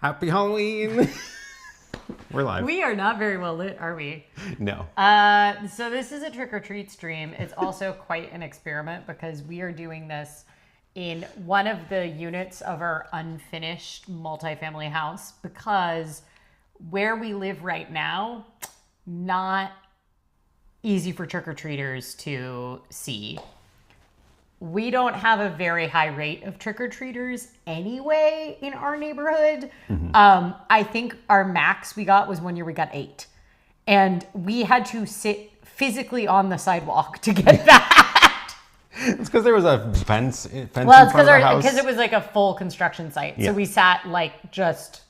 Happy Halloween. We're live. We are not very well lit, are we? No. So this is a trick or treat stream. It's also quite an experiment because we are doing this in one of the units of our unfinished multifamily house because where we live right now, not easy for trick or treaters to see. We don't have a very high rate of trick-or-treaters anyway in our neighborhood. Mm-hmm. I think our max we got was one year we got 8. And we had to sit physically on the sidewalk to get that. It's because there was a fence in front Well, it's of our house. because it was like a full construction site. Yeah. So we sat like just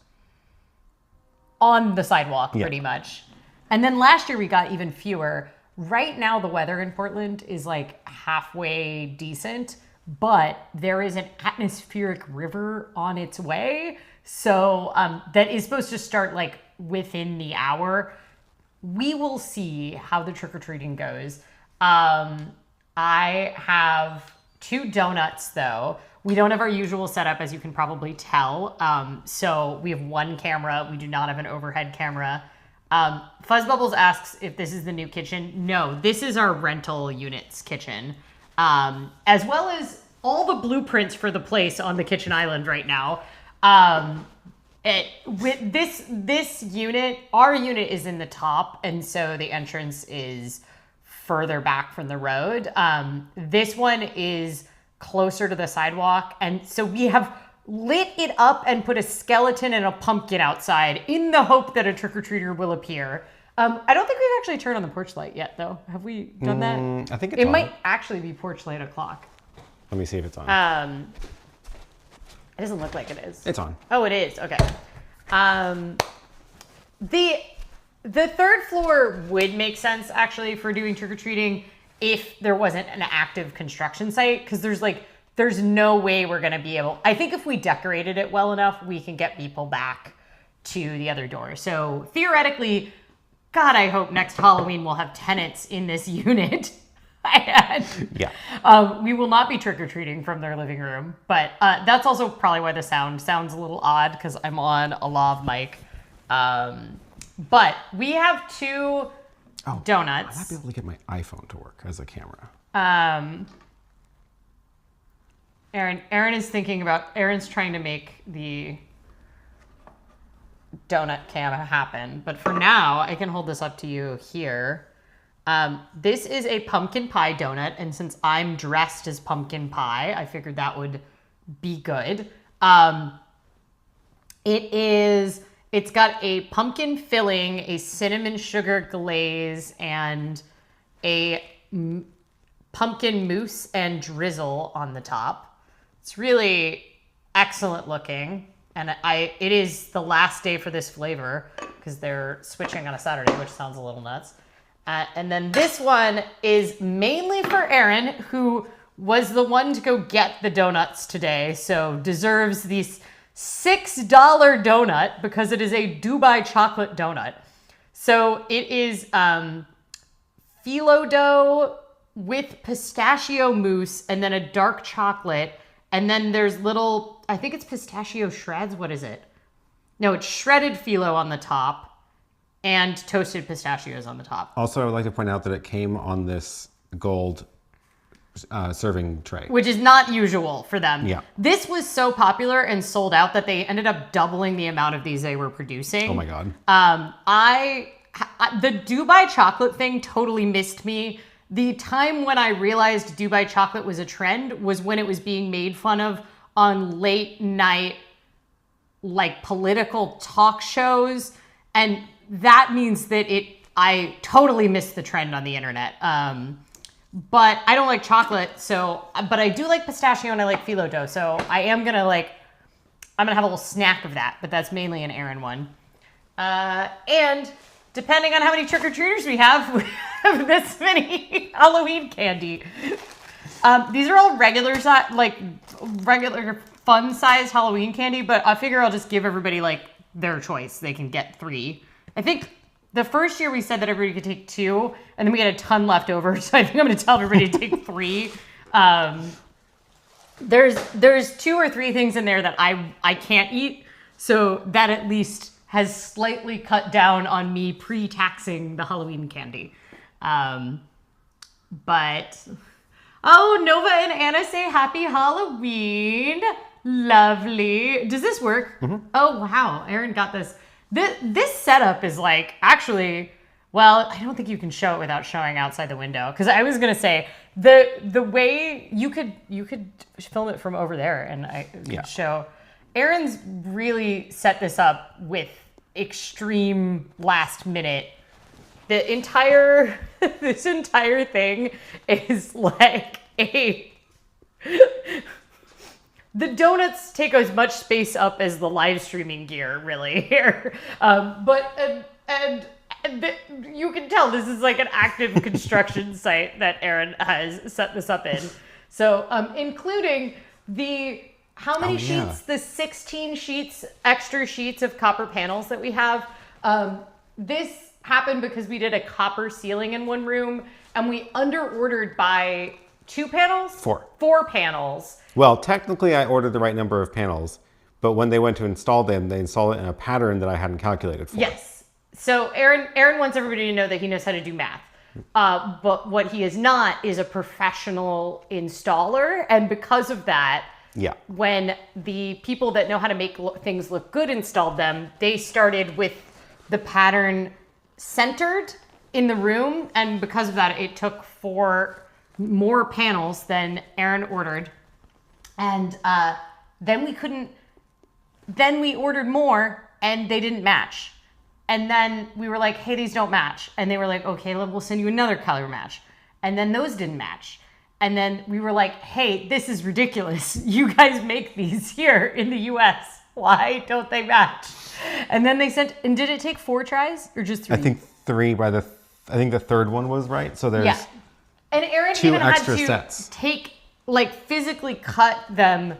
on the sidewalk pretty much. And then last year we got even fewer. Right now, the weather in Portland is like halfway decent, but there is an atmospheric river on its way. So that is supposed to start like within the hour. We will see how the trick-or-treating goes. I have 2 donuts though. We don't have our usual setup, as you can probably tell. So we have 1 camera. We do not have an overhead camera. Fuzzbubbles asks if this is the new kitchen. No, this is our rental unit's kitchen, as well as all the blueprints for the place on the kitchen island right now. With this unit, our unit is in the top, and so the entrance is further back from the road. This one is closer to the sidewalk, and so we have lit it up and put a skeleton and a pumpkin outside in the hope that a trick-or-treater will appear. I don't think we've actually turned on the porch light yet, though. Have we done that? I think it's on. It might actually be porch light o'clock. Let me see if it's on. It doesn't look like it is. It's on. Oh, it is. Okay. The third floor would make sense, actually, for doing trick-or-treating if there wasn't an active construction site, because there's no way we're going to be able... I think if we decorated it well enough, we can get people back to the other door. So theoretically, God, I hope next Halloween we'll have tenants in this unit. Yeah. We will not be trick-or-treating from their living room. But that's also probably why the sound sounds a little odd, because I'm on a lav mic. But we have 2 donuts. I might be able to get my iPhone to work as a camera. Aaron is thinking about, Aaron's trying to make the donut cam happen. But for now, I can hold this up to you here. This is a pumpkin pie donut. And since I'm dressed as pumpkin pie, I figured that would be good. It's got a pumpkin filling, a cinnamon sugar glaze, and a pumpkin mousse and drizzle on the top. It's really excellent looking, and it is the last day for this flavor because they're switching on a Saturday, which sounds a little nuts. And then this one is mainly for Aaron, who was the one to go get the donuts today, so deserves these $6 donut because it is a Dubai chocolate donut. So it is phyllo dough with pistachio mousse and then a dark chocolate. And then there's little, I think it's pistachio shreds. What is it? No, it's shredded phyllo on the top and toasted pistachios on the top. Also, I would like to point out that it came on this gold serving tray. Which is not usual for them. Yeah. This was so popular and sold out that they ended up doubling the amount of these they were producing. Oh my God. The Dubai chocolate thing totally missed me. The time when I realized Dubai chocolate was a trend was when it was being made fun of on late night, like political talk shows. And that means that I totally missed the trend on the internet. But I don't like chocolate, but I do like pistachio and I like phyllo dough. So I am gonna I'm gonna have a little snack of that, but that's mainly an Aaron one. And depending on how many trick-or-treaters we have this many Halloween candy. These are all regular fun size Halloween candy, but I figure I'll just give everybody their choice. They can get 3. I think the first year we said that everybody could take 2, and then we had a ton left over, so I think I'm going to tell everybody to take 3. There's 2 or 3 things in there that I can't eat, So that at least has slightly cut down on me pre-taxing the Halloween candy. But, oh, Nova and Anna say happy Halloween. Lovely. Does this work? Mm-hmm. Oh, wow. Aaron got this. This setup is like, actually, well, I don't think you can show it without showing outside the window. Because I was going to say, the way you could film it from over there and I could show. Aaron's really set this up with extreme last minute. The entire, this entire thing is like the donuts take as much space up as the live streaming gear really here. But you can tell this is like an active construction site that Aaron has set this up in. So, including how many sheets? The 16 sheets, extra sheets of copper panels that we have. This happened because we did a copper ceiling in one room and we under-ordered by 2 panels? 4 panels. Well, technically I ordered the right number of panels, but when they went to install them, they installed it in a pattern that I hadn't calculated for. Yes. So Aaron wants everybody to know that he knows how to do math. But what he is not is a professional installer. And because of that, when the people that know how to make things look good installed them, they started with the pattern centered in the room. And because of that, it took 4 more panels than Aaron ordered. And then we ordered more and they didn't match. And then we were like, hey, these don't match. And they were like, okay, we'll send you another color match. And then those didn't match. And then we were like, hey, this is ridiculous. You guys make these here in the US. Why don't they match? And then they sent, and did it take 4 tries or just 3? I think 3 I think the third one was right. So there's And Aaron 2 even extra had to sets. Physically cut them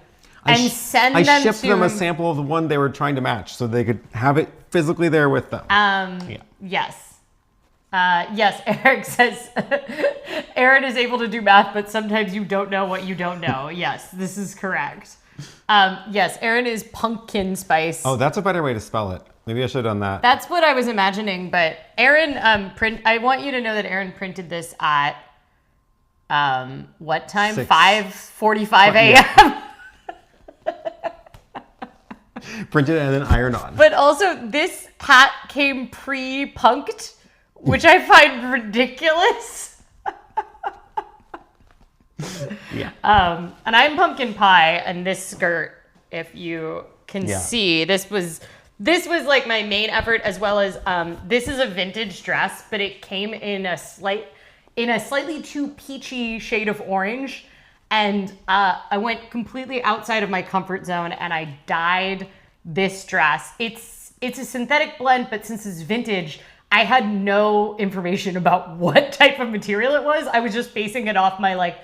and send them to... I shipped them a sample of the one they were trying to match so they could have it physically there with them. Yes. Yes, Eric says, Aaron is able to do math, but sometimes you don't know what you don't know. Yes, this is correct. Yes, Aaron is pumpkin spice. Oh, that's a better way to spell it. Maybe I should have done that. That's what I was imagining, but Aaron, I want you to know that Aaron printed this at, what time? 5:45 a.m. Printed and then ironed on. But also, this hat came pre-punked, which I find ridiculous. And I'm pumpkin pie, and this skirt, if you can see, this was like my main effort, as well as this is a vintage dress, but it came in a slightly too peachy shade of orange. And I went completely outside of my comfort zone and I dyed this dress. It's a synthetic blend, but since it's vintage, I had no information about what type of material it was. I was just basing it off my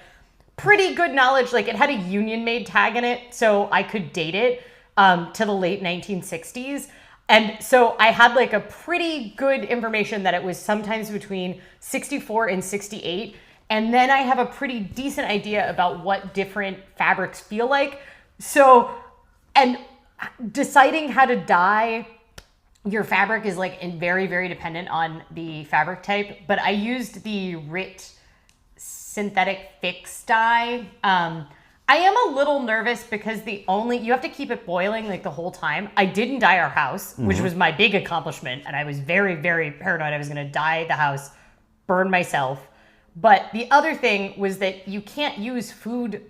pretty good knowledge. Like, it had a Union Made tag in it, so I could date it to the late 1960s. And so I had a pretty good information that it was sometimes between 64 and 68. And then I have a pretty decent idea about what different fabrics feel like. So, and deciding how to dye your fabric is very, very dependent on the fabric type. But I used the RIT synthetic fix dye. I am a little nervous because you have to keep it boiling the whole time. I didn't dye our house, which was my big accomplishment. And I was very, very paranoid I was going to dye the house, burn myself. But the other thing was that you can't use food,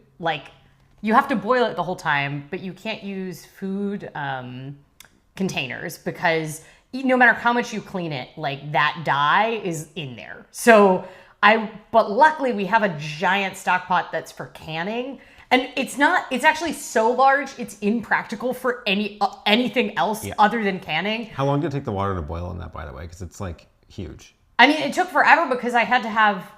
you have to boil it the whole time, but you can't use food containers because no matter how much you clean it, that dye is in there. But luckily we have a giant stock pot that's for canning. And it's actually so large, it's impractical for anything else other than canning. How long did it take the water to boil in that, by the way? Because it's huge. I mean, it took forever because I had to have,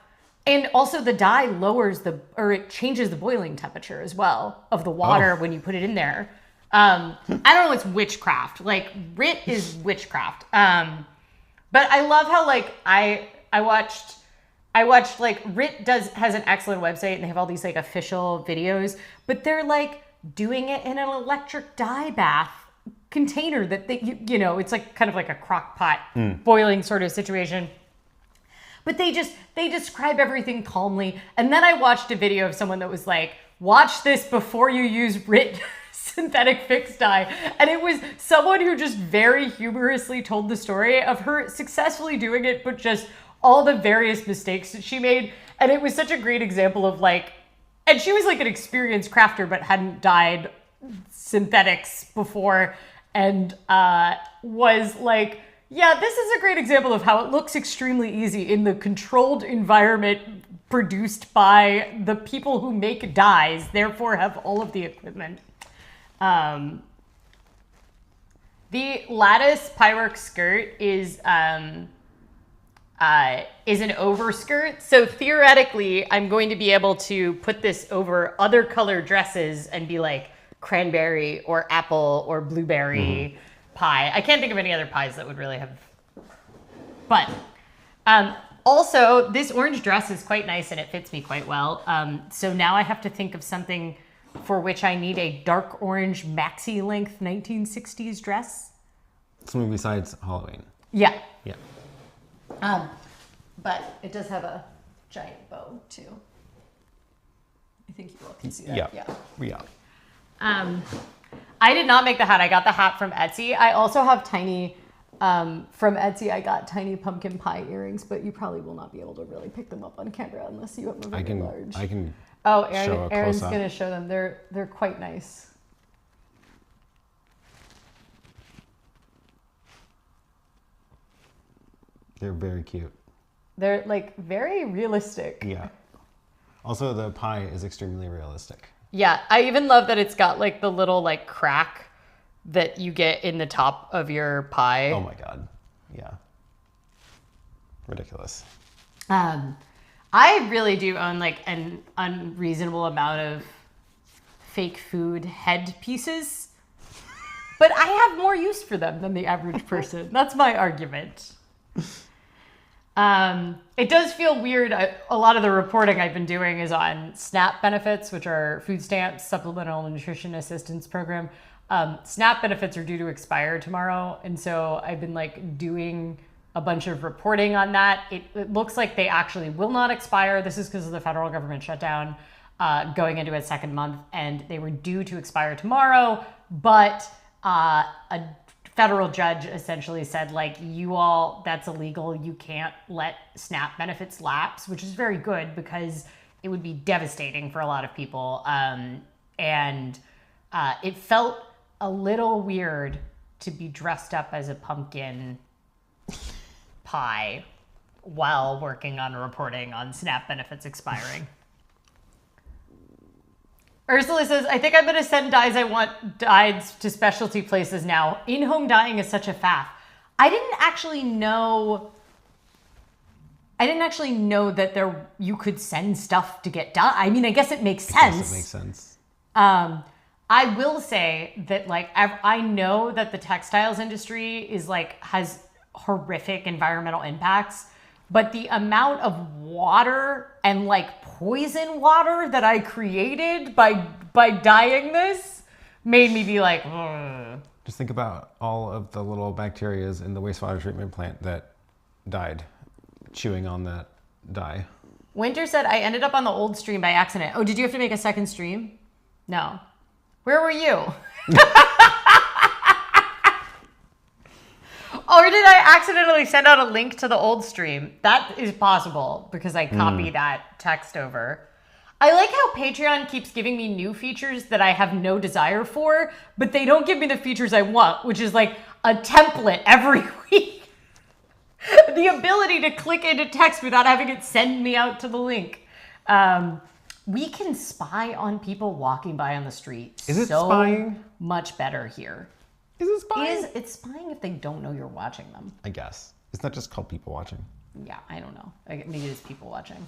and also the dye it changes the boiling temperature as well of the water when you put it in there. I don't know, it's witchcraft. RIT is witchcraft. But I love how I watched RIT has an excellent website and they have all these official videos, but they're doing it in an electric dye bath container that you know, it's like kind of like a crock pot boiling sort of situation. But they describe everything calmly. And then I watched a video of someone that was like, watch this before you use RIT synthetic fixed dye. And it was someone who just very humorously told the story of her successfully doing it, but just all the various mistakes that she made. And it was such a great example of like, and she was like an experienced crafter, but hadn't dyed synthetics before. And was like, yeah, this is a great example of how it looks extremely easy in the controlled environment produced by the people who make dyes, therefore have all of the equipment. The lattice piework skirt is an overskirt. So theoretically, I'm going to be able to put this over other color dresses and be like cranberry or apple or blueberry pie. I can't think of any other pies that would really have. But also, this orange dress is quite nice and it fits me quite well. So now I have to think of something for which I need a dark orange maxi length 1960s dress. Something besides Halloween. Yeah. Yeah. But it does have a giant bow too. I think you all can see that. Yeah. I did not make the hat. I got the hat from Etsy. I also have tiny, from Etsy, I got tiny pumpkin pie earrings, but you probably will not be able to really pick them up on camera unless you have a very large. I can. Oh, show a Aaron's close-up. going to show them. They're quite nice. They're very cute. They're like very realistic. Yeah. Also, the pie is extremely realistic. Yeah, I even love that it's got like the little like crack that you get in the top of your pie. Oh my god. Yeah. Ridiculous. I really do own like an unreasonable amount of fake food head pieces, but I have more use for them than the average person. That's my argument. It does feel weird. A lot of the reporting I've been doing is on SNAP benefits, which are food stamps, supplemental nutrition assistance program. SNAP benefits are due to expire tomorrow. And so I've been like doing a bunch of reporting on that. It looks like they actually will not expire. This is because of the federal government shutdown going into its second month. And they were due to expire tomorrow, but a federal judge essentially said, like, you all, that's illegal. You can't let SNAP benefits lapse, which is very good because it would be devastating for a lot of people. And it felt a little weird to be dressed up as a pumpkin pie while working on reporting on SNAP benefits expiring. Ursula says, I think I'm going to send dyes I want dyed to specialty places now. In-home dyeing is such a faff. I didn't actually know that you could send stuff to get dyed. I mean, I guess it makes sense. Yes, it makes sense. I will say that, like, I know that the textiles industry is like has horrific environmental impacts, but the amount of water and like poison water that I created by dyeing this made me be like, ugh. Just think about all of the little bacterias in the wastewater treatment plant that died chewing on that dye. Winter said, I ended up on the old stream by accident. Oh, did you have to make a second stream? No. Where were you? Or did I accidentally send out a link to the old stream? That is possible because I copy that text over. I like how Patreon keeps giving me new features that I have no desire for, but they don't give me the features I want, which is like a template every week. The ability to click into text without having it send me out to the link. We can spy on people walking by on the street. Is it spying? Much better here. Is it spying? It's spying if they don't know you're watching them. I guess. It's not just called people watching. Yeah, I don't know. Maybe it's people watching.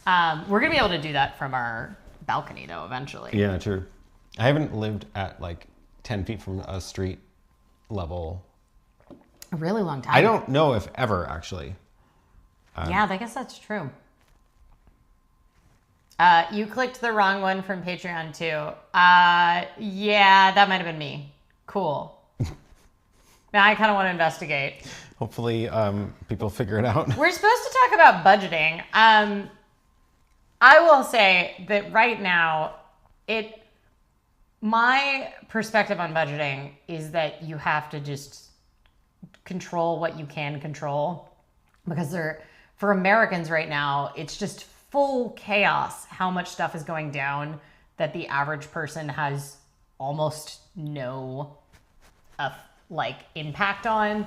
We're going to be able to do that from our balcony, though, eventually. Yeah, true. I haven't lived at like 10 feet from a street level. A really long time. I don't know if ever, actually. Yeah, I guess that's true. You clicked the wrong one from Patreon, too. Yeah, that might have been me. Cool. Now I kind of want to investigate. Hopefully, people figure it out. We're supposed to talk about budgeting. I will say that right now, my perspective on budgeting is that you have to just control what you can control, because for Americans right now, it's just full chaos how much stuff is going down that the average person has almost no impact on.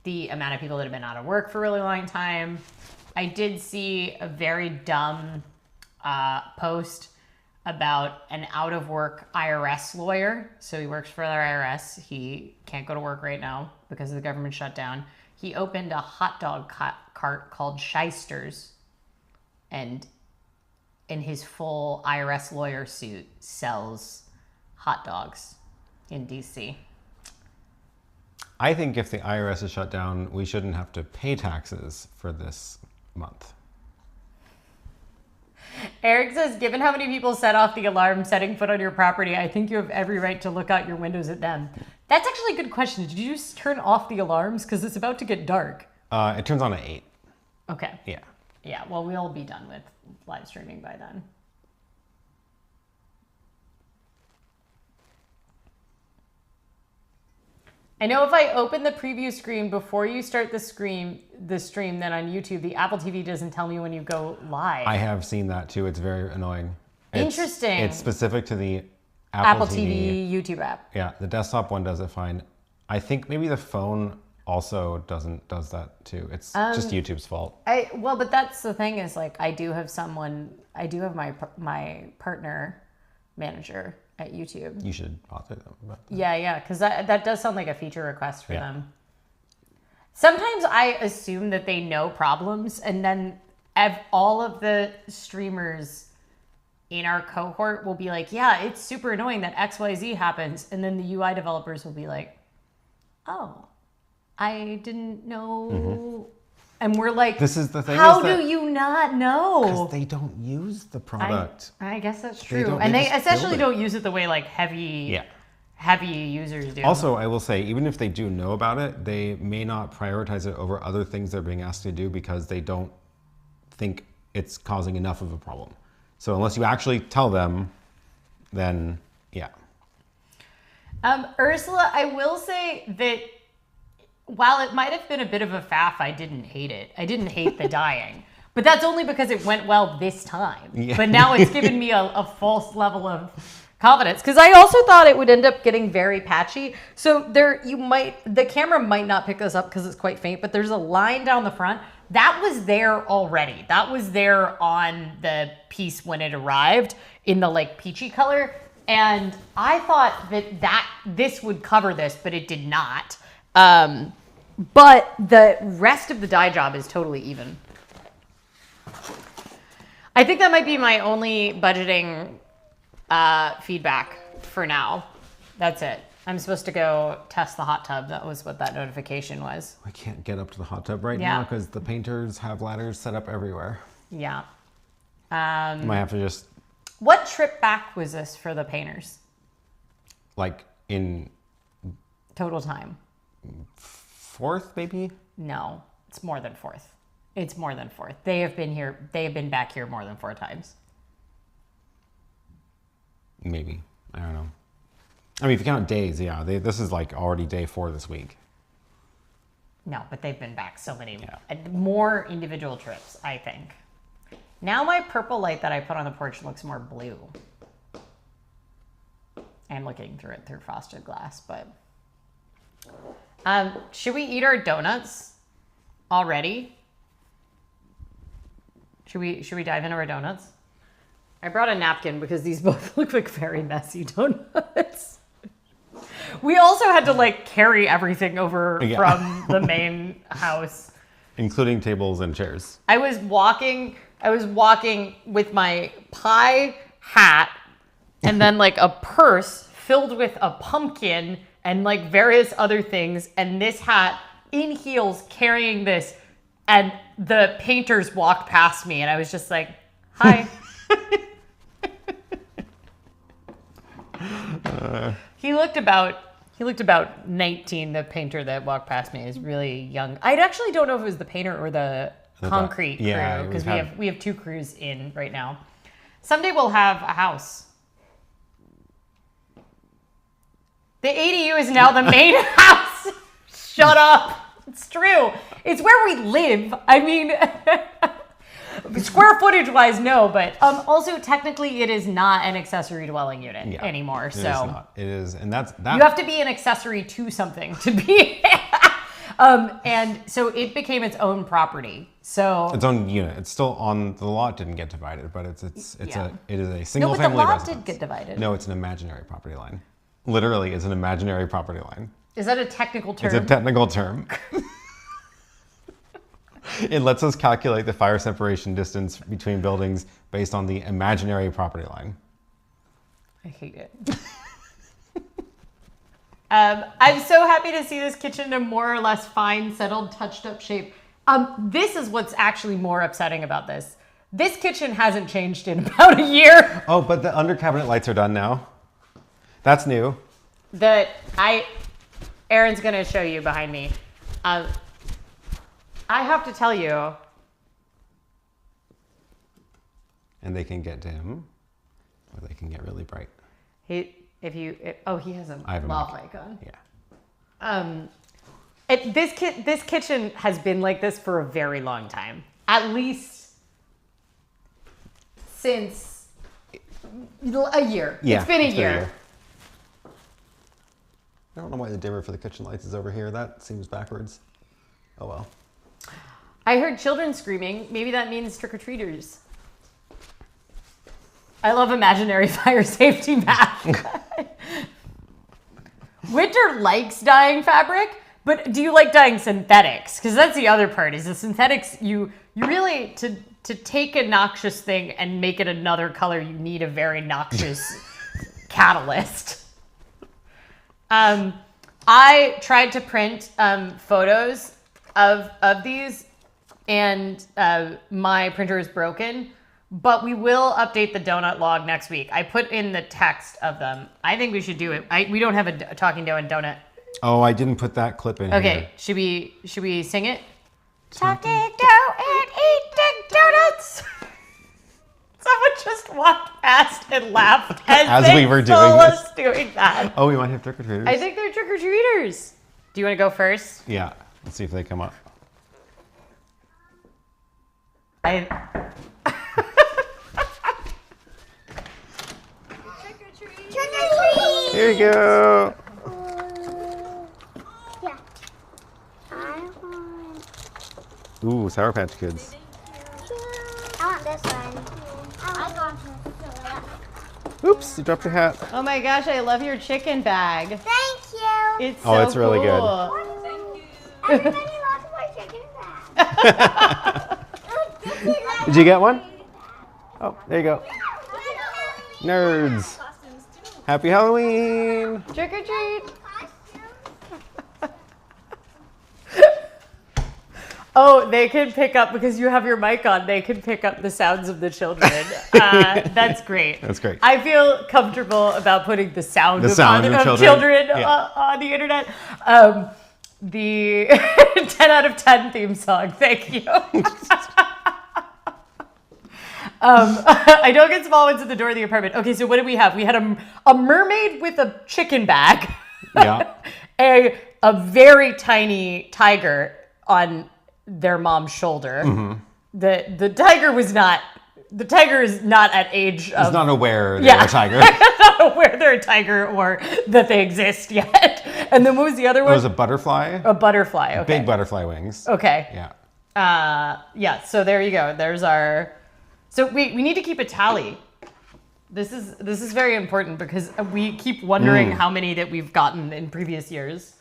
The amount of people that have been out of work for a really long time. I did see a very dumb post about an out of work IRS lawyer. So he works for the IRS. He can't go to work right now because of the government shutdown. He opened a hot dog cart called Shysters, and in his full IRS lawyer suit sells hot dogs in DC. I think if the IRS is shut down, we shouldn't have to pay taxes for this month. Eric says, given how many people set off the alarm setting foot on your property, I think you have every right to look out your windows at them. That's actually a good question. Did you just turn off the alarms? Because it's about to get dark. It turns on at 8. Okay. Yeah. Yeah, well, we'll be done with live streaming by then. I know if I open the preview screen before you start the stream, then on YouTube, the Apple TV doesn't tell me when you go live. I have seen that too. It's very annoying. Interesting. It's specific to the Apple TV YouTube app. Yeah, the desktop one does it fine. I think maybe the phone also does that too. It's just YouTube's fault. But that's the thing is, like, I do have my partner manager at YouTube. You should author them. Yeah, because that does sound like a feature request for them. Sometimes I assume that they know problems, and then all of the streamers in our cohort will be like, yeah, it's super annoying that XYZ happens. And then the UI developers will be like, oh, I didn't know. Mm-hmm. And we're like, this is the thing. How do you not know? Because they don't use the product. I guess that's true. They essentially don't use it the way like heavy users do. Also, I will say, even if they do know about it, they may not prioritize it over other things they're being asked to do because they don't think it's causing enough of a problem. So unless you actually tell them, then yeah. Ursula, I will say that while it might have been a bit of a faff, I didn't hate it. I didn't hate the dying. But that's only because it went well this time. Yeah. But now it's given me a false level of confidence. Because I also thought it would end up getting very patchy. So the camera might not pick this up because it's quite faint, but there's a line down the front. That was there already. That was there on the piece when it arrived in the like peachy color. And I thought that this would cover this, but it did not. But the rest of the dye job is totally even. I think that might be my only budgeting feedback for now. That's it. I'm supposed to go test the hot tub. That was what that notification was. I can't get up to the hot tub right now because the painters have ladders set up everywhere. Yeah. Might have to just... What trip back was this for the painters? Like in... Total time. 4th, maybe? No, it's more than 4th. It's more than 4th. They have been back here more than 4 times. Maybe. I don't know. I mean, if you count days, yeah. This is like already day 4 this week. No, but they've been back so many more individual trips, I think. Now my purple light that I put on the porch looks more blue. I'm looking through it through frosted glass, but... should we eat our donuts already? Should we dive into our donuts? I brought a napkin because these both look like very messy donuts. We also had to like carry everything over from the main house, including tables and chairs. I was walking with my pie hat and then like a purse filled with a pumpkin and like various other things, and this hat in heels carrying this, and the painters walked past me and I was just like, hi. He looked about He looked about 19. The painter that walked past me is really young. I actually don't know if it was the painter or the concrete crew, because we have two crews in right now. Someday we'll have a house. The ADU is now the main house. Shut up. It's true. It's where we live. I mean, square footage wise, no, but also technically it is not an accessory dwelling unit anymore. So it is not. It is, and that's that. You have to be an accessory to something to be. And so it became its own property. So its own unit. It's still on the lot. Didn't get divided, but it is a single but family the lot residence. did get divided. No, it's an imaginary property line. Literally, it's an imaginary property line. Is that a technical term? It's a technical term. It lets us calculate the fire separation distance between buildings based on the imaginary property line. I hate it. I'm so happy to see this kitchen in a more or less fine, settled, touched up shape. This is what's actually more upsetting about this. This kitchen hasn't changed in about a year. Oh, but the under cabinet lights are done now. That's new. Aaron's gonna show you behind me. I have to tell you. And they can get dim, or they can get really bright. He has a lav mic on. Yeah. This kitchen has been like this for a very long time. At least since a year. Yeah, it's been a year. I don't know why the dimmer for the kitchen lights is over here. That seems backwards. Oh well. I heard children screaming. Maybe that means trick-or-treaters. I love imaginary fire safety math. Winter likes dyeing fabric, but do you like dyeing synthetics? Because that's the other part, is the synthetics, you really, to take a noxious thing and make it another color, you need a very noxious catalyst. I tried to print photos of these, and my printer is broken, but we will update the donut log next week. I put in the text of them. I think we should do it. We don't have a talking dough and donut. Oh, I didn't put that clip in here. Okay, should we sing it? Talking dough and eating donuts. Someone just walked past and laughed as we were doing us doing that. Oh, we might have trick-or-treaters. I think they're trick-or-treaters. Do you want to go first? Yeah, let's see if they come up. Here you go. Yeah. I want. Ooh, Sour Patch Kids. I want this one. I want this. Oops, you dropped your hat. Oh my gosh, I love your chicken bag. Thank you. It's so it's really good. cool. Thank you. Everybody loves my chicken bag. Did you get one? Oh, there you go. Nerds. Happy Halloween. Trick or treat. Oh, they can pick up, because you have your mic on, they can pick up the sounds of the children. That's great. That's great. I feel comfortable about putting the sound of children on the internet. The 10 out of 10 theme song. Thank you. I don't get small ones at the door of the apartment. Okay, so what did we have? We had a mermaid with a chicken bag. Yeah. a very tiny tiger on their mom's shoulder. Mm-hmm. The tiger is not at age of... He's not aware they're a tiger. Not aware they're a tiger or that they exist yet. And then what was the other one? It was a butterfly. A butterfly, okay. Big butterfly wings. Okay. Yeah. Yeah, so there you go. There's our... So we need to keep a tally. This is very important, because we keep wondering how many that we've gotten in previous years.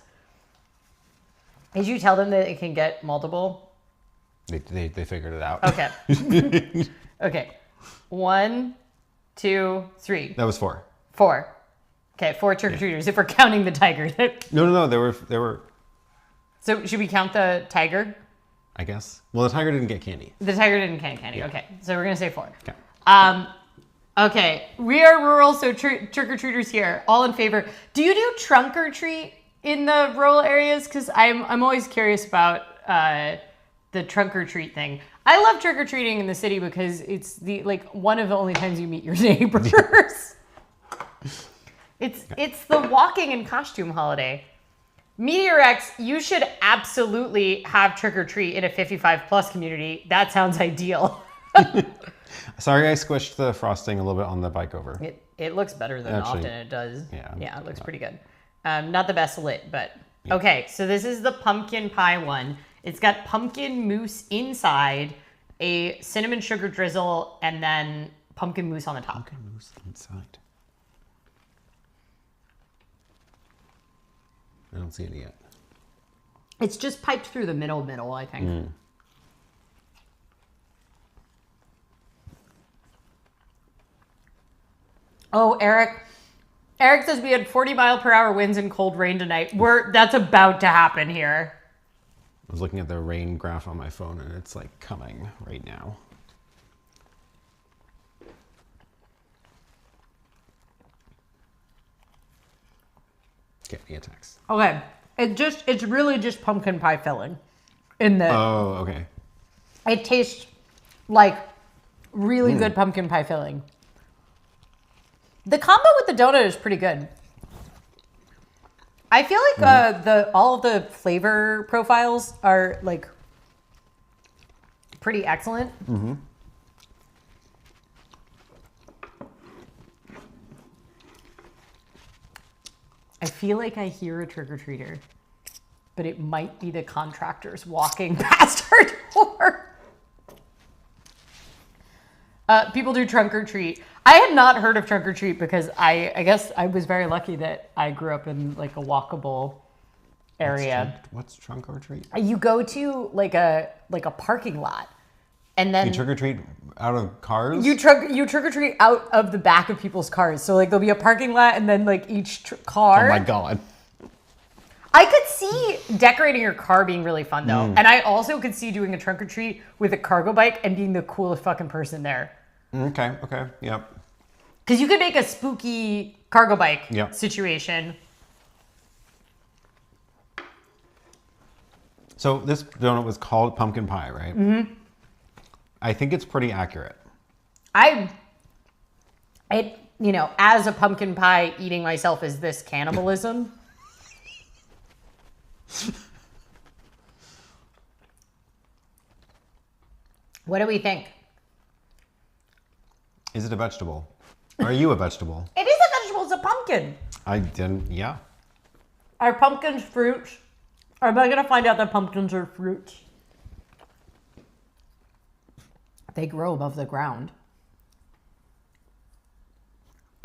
Did you tell them that it can get multiple? They figured it out. Okay. Okay. 1, 2, 3. That was 4. 4. Okay, 4 trick-or-treaters, if we're counting the tiger. No, there were. So should we count the tiger? I guess. Well, the tiger didn't get candy. The tiger didn't get candy. Yeah. Okay, so we're gonna say 4. Okay. Okay, we are rural, so trick-or-treaters here. All in favor. Do you do trunk or treat in the rural areas? Because I'm always curious about the trunk or treat thing. I love trick-or-treating in the city because it's the one of the only times you meet your neighbors. It's the walking in costume holiday. Meteor X, you should absolutely have trick-or-treat in a 55+ community. That sounds ideal. Sorry, I squished the frosting a little bit on the bike over. It looks better than Actually, often it does. yeah. It looks pretty good. Not the best lit, but okay. So this is the pumpkin pie one. It's got pumpkin mousse inside, a cinnamon sugar drizzle, and then pumpkin mousse on the top. Pumpkin mousse inside. I don't see it yet. It's just piped through the middle, I think. Oh, Eric says we had 40-mile-per-hour winds and cold rain tonight. That's about to happen here. I was looking at the rain graph on my phone, and it's like coming right now. Get me a text. Okay, it's really just pumpkin pie filling. Oh, okay. It tastes like really good pumpkin pie filling. The combo with the donut is pretty good. I feel like all of the flavor profiles are like pretty excellent. Mm-hmm. I feel like I hear a trick-or-treater, but it might be the contractors walking past our door. People do trunk or treat. I had not heard of trunk or treat because I guess I was very lucky that I grew up in like a walkable area. What's trunk or treat? You go to like a parking lot, and then You trick or treat out of cars? you trick or treat out of the back of people's cars. So like there'll be a parking lot, and then like each car. Oh my god. I could see decorating your car being really fun though, and I also could see doing a trunk or treat with a cargo bike and being the coolest fucking person there. Okay, yep. Because you could make a spooky cargo bike Yep. situation. So this donut was called pumpkin pie, right? Mm-hmm. I think it's pretty accurate. As a pumpkin pie eating myself, is this cannibalism? What do we think? Is it a vegetable? Are you a vegetable? It is a vegetable. It's a pumpkin. I didn't, yeah. Are pumpkins fruits? Or am I going to find out that pumpkins are fruits? They grow above the ground.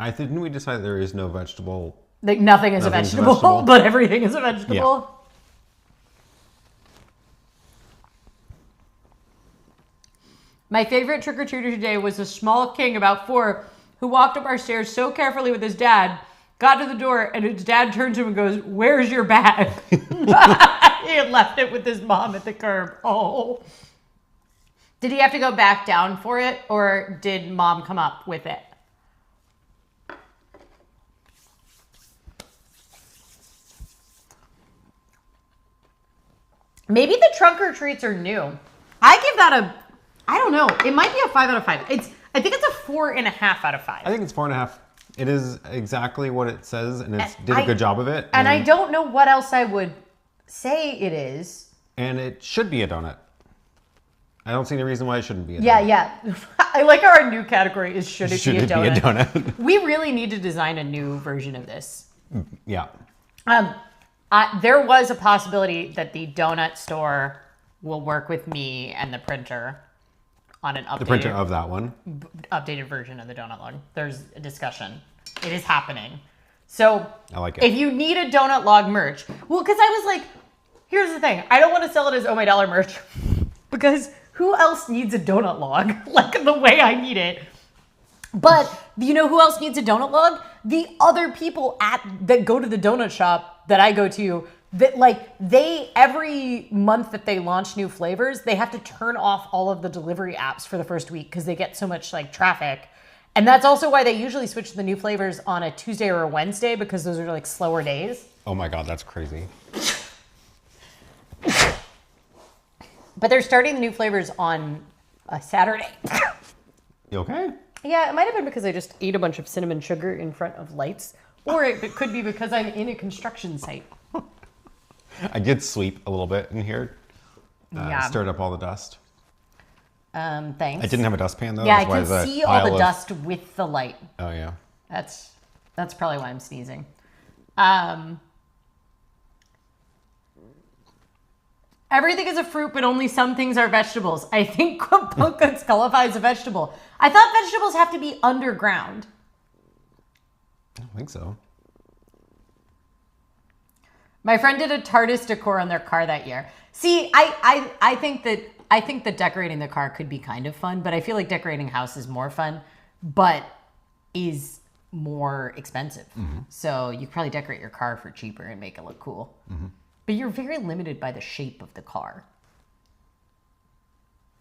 Didn't we decide there is no vegetable? Like nothing is a Nothing's vegetable, but everything is a vegetable. Yeah. My favorite trick-or-treater today was a small king about 4 who walked up our stairs so carefully with his dad, got to the door, and his dad turns to him and goes, "Where's your bag?" He had left it with his mom at the curb. Oh. Did he have to go back down for it, or did mom come up with it? Maybe the trunk or treats are new. I give that I don't know. It might be a 5 out of 5. I think it's a 4.5 out of 5. I think it's 4.5. It is exactly what it says, and it did a good job of it. And I don't know what else I would say it is. And it should be a donut. I don't see any reason why it shouldn't be a donut. Yeah. I like how our new category is should it be a donut? Be a donut? We really need to design a new version of this. Yeah. There was a possibility that the donut store will work with me and the printer on an The printer of that one. updated version of the donut log. There's a discussion. It is happening. So I like it. If you need a donut log merch, well, because I was like, here's the thing. I don't want to sell it as Oh My Dollar merch because who else needs a donut log like the way I need it? But you know who else needs a donut log? The other people that go to the donut shop that I go to, that every month that they launch new flavors, they have to turn off all of the delivery apps for the first week because they get so much traffic. And that's also why they usually switch to the new flavors on a Tuesday or a Wednesday, because those are like slower days. Oh my God, that's crazy. But they're starting the new flavors on a Saturday. You okay? Yeah, it might have been because I just ate a bunch of cinnamon sugar in front of lights. Or it could be because I'm in a construction site. I did sweep a little bit in here. Yeah. Stirred up all the dust. Thanks. I didn't have a dustpan though. Yeah, I that's why can there's a see all the pile of- dust with the light. Oh yeah. That's probably why I'm sneezing. Everything is a fruit, but only some things are vegetables. I think pumpkins qualify as a vegetable. I thought vegetables have to be underground. I don't think so. My friend did a TARDIS decor on their car that year. See, I think that decorating the car could be kind of fun, but I feel like decorating a house is more fun, but is more expensive. So you could probably decorate your car for cheaper and make it look cool. But you're very limited by the shape of the car.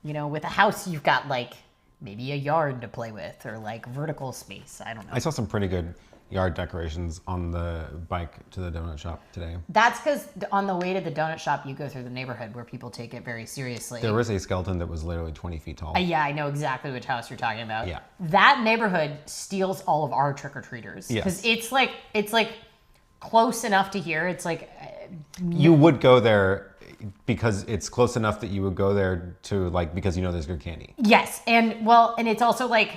You know, with a house, you've got like maybe a yard to play with or like vertical space. I don't know. I saw some pretty good yard decorations on the bike to the donut shop today. That's because on the way to the donut shop, you go through the neighborhood where people take it very seriously. There was a skeleton that was literally 20 feet tall. Yeah, I know exactly which house you're talking about. Yeah. That neighborhood steals all of our trick-or-treaters. Because it's like close enough to here. It's like... You would go there because it's close enough that you would go there to like, because you know there's good candy. Yes. And well, and it's also like,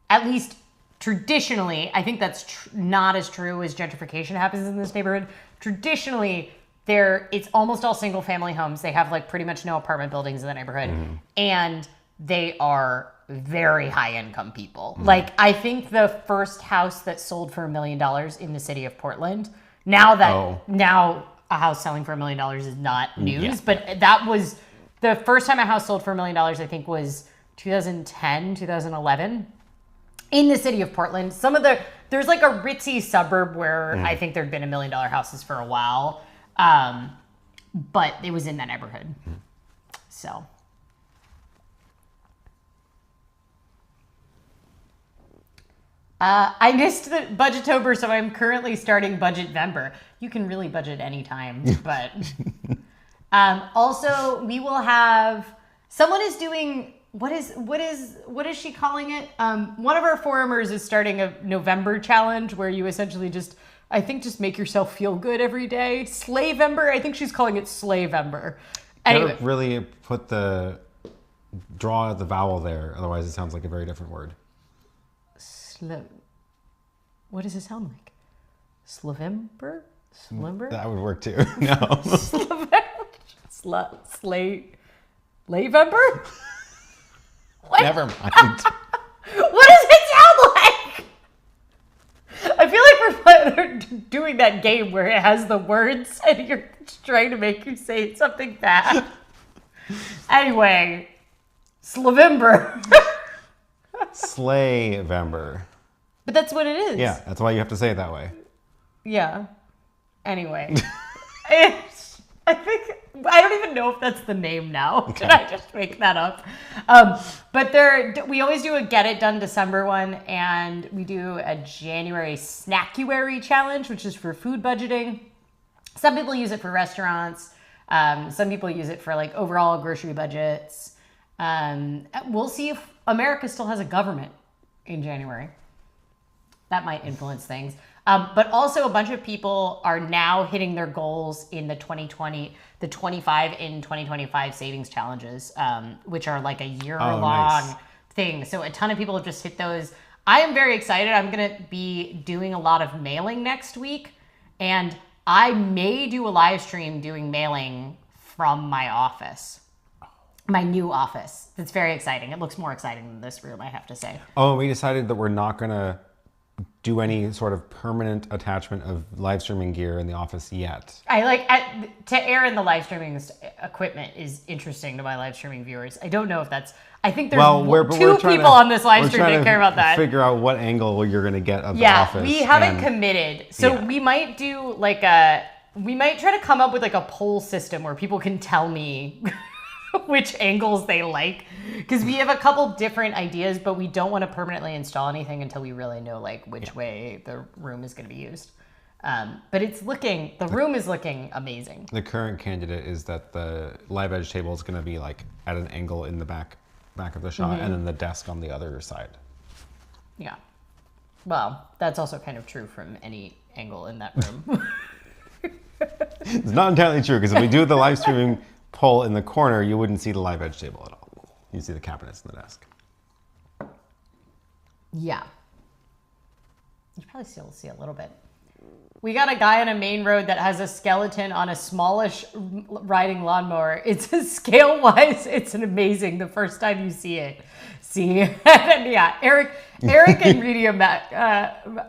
at least traditionally, I think that's not as true as gentrification happens in this neighborhood. Traditionally, it's almost all single family homes. They have like pretty much no apartment buildings in the neighborhood. And they are very high income people. Like I think the first house that sold for $1 million in the city of Portland, now a house selling for $1 million is not news, but that was the first time a house sold for $1 million, I think was 2010, 2011 in the city of Portland. There's like a ritzy suburb where I think there'd been $1 million houses for a while. But it was in that neighborhood. So. I missed the budgetober, so I'm currently starting Budgetvember. You can really budget anytime, but also we will have someone is doing what is she calling it? One of our forumers is starting a November challenge where you essentially just make yourself feel good every day. Slavember, I think she's calling it Slavember. Anyway, Really draw the vowel there, otherwise it sounds like a very different word. What does it sound like? Slavember? Slavember? That would work too. No. Slavember? What? Never mind. What does it sound like? I feel like we're doing that game where it has the words and you're trying to make you say something bad. Anyway, Slavember. Slavember. But that's what it is. Yeah, that's why you have to say it that way. Yeah. Anyway. I think, I don't even know if that's the name now. Okay. Did I just make that up? But we always do a Get It Done December one, and we do a January Snackuary challenge, which is for food budgeting. Some people use it for restaurants. Some people use it for like overall grocery budgets. We'll see if America still has a government in January. That might influence things. But also a bunch of people are now hitting their goals in the 25 in 2025 savings challenges, which are like a year-long thing. So a ton of people have just hit those. I am very excited. I'm going to be doing a lot of mailing next week. And I may do a live stream doing mailing from my office. My new office. That's very exciting. It looks more exciting than this room, I have to say. Oh, we decided that we're not going to do any sort of permanent attachment of live streaming gear in the office yet. To air in the live streaming equipment is interesting to my live streaming viewers. I don't know if that's, I think there's two people on this live stream that care about that. Figure out what angle you're going to get of the office. Yeah, we haven't committed. So we might do we might try to come up with like a poll system where people can tell me which angles they like. Because we have a couple different ideas, but we don't want to permanently install anything until we really know like which way the room is going to be used. But the room is looking amazing. The current candidate is that the live edge table is going to be like at an angle in the back of the shot, and then the desk on the other side. Yeah. Well, that's also kind of true from any angle in that room. It's not entirely true, because if we do the live streaming poll in the corner, you wouldn't see the live edge table at all. You'd see the cabinets and the desk. Yeah. You probably still see a little bit. We got a guy on a main road that has a skeleton on a smallish riding lawnmower. It's scale-wise, it's an amazing the first time you see it. See, and yeah, Eric and Redium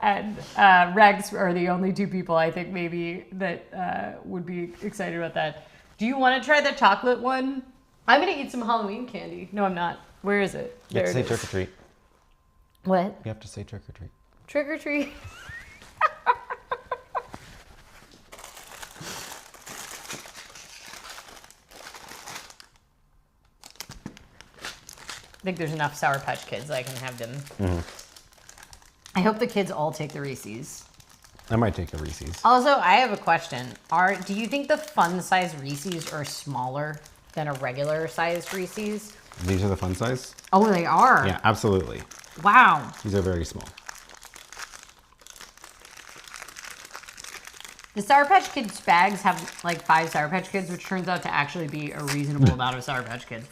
and Rex are the only two people I think maybe that would be excited about that. Do you want to try the chocolate one? I'm gonna eat some Halloween candy. No, I'm not. Where is it? You have to say trick or treat. What? You have to say trick or treat. Trick or treat. I think there's enough Sour Patch Kids I can have them. Mm-hmm. I hope the kids all take the Reese's. I might take the Reese's. Also, I have a question. Do you think the fun size Reese's are smaller than a regular sized Reese's? These are the fun size? Oh, they are? Yeah, absolutely. Wow. These are very small. The Sour Patch Kids bags have like 5 Sour Patch Kids, which turns out to actually be a reasonable amount of Sour Patch Kids.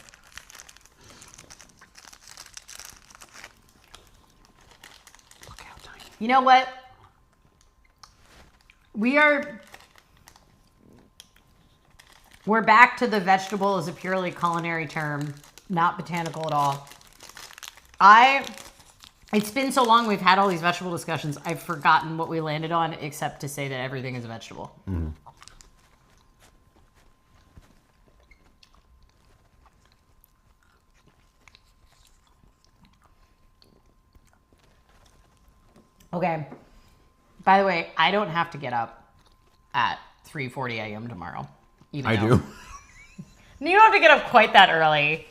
Look how tiny. You know what? We're back to the vegetable as a purely culinary term, not botanical at all. It's been so long we've had all these vegetable discussions, I've forgotten what we landed on, except to say that everything is a vegetable. Mm-hmm. Okay. By the way, I don't have to get up at 3:40 a.m. tomorrow. I do. You don't have to get up quite that early.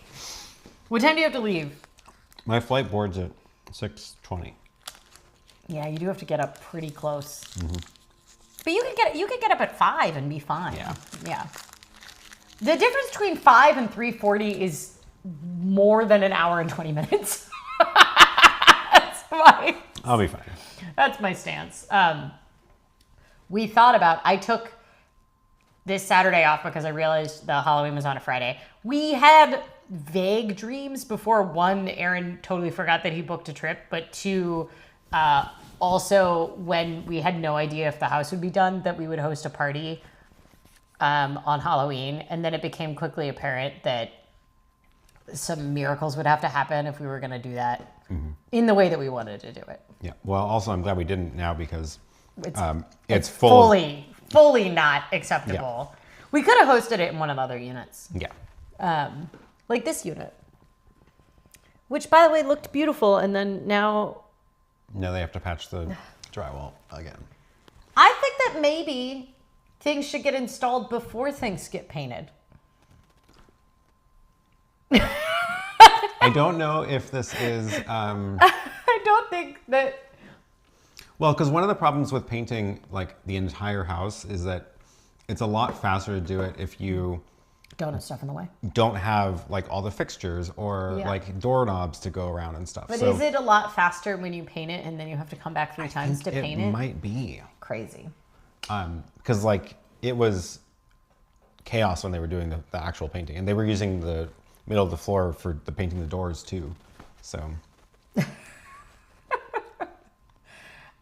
What time do you have to leave? My flight board's at 6:20. Yeah, you do have to get up pretty close. Mm-hmm. But you could get up at 5 and be fine. Yeah. Yeah. The difference between 5 and 3:40 is more than an hour and 20 minutes. I'll be fine. That's my stance. I took this Saturday off because I realized the Halloween was on a Friday. We had vague dreams before. 1, Aaron totally forgot that he booked a trip, but 2, also when we had no idea if the house would be done, that we would host a party on Halloween. And then it became quickly apparent that some miracles would have to happen if we were going to do that in the way that we wanted to do it. Yeah. Well, also, I'm glad we didn't now, because it's fully not acceptable. Yeah. We could have hosted it in one of the other units. Yeah. Like this unit, which, by the way, looked beautiful, and then now they have to patch the drywall again. I think that maybe things should get installed before things get painted. I don't know if this is... I don't think that... Well, because one of the problems with painting like the entire house is that it's a lot faster to do it if you don't have stuff in the way. Don't have like all the fixtures or like doorknobs to go around and stuff. But is it a lot faster when you paint it and then you have to come back 3 times to paint it? It might be. Crazy. Because like it was chaos when they were doing the actual painting, and they were using the middle of the floor for the painting the doors too. So.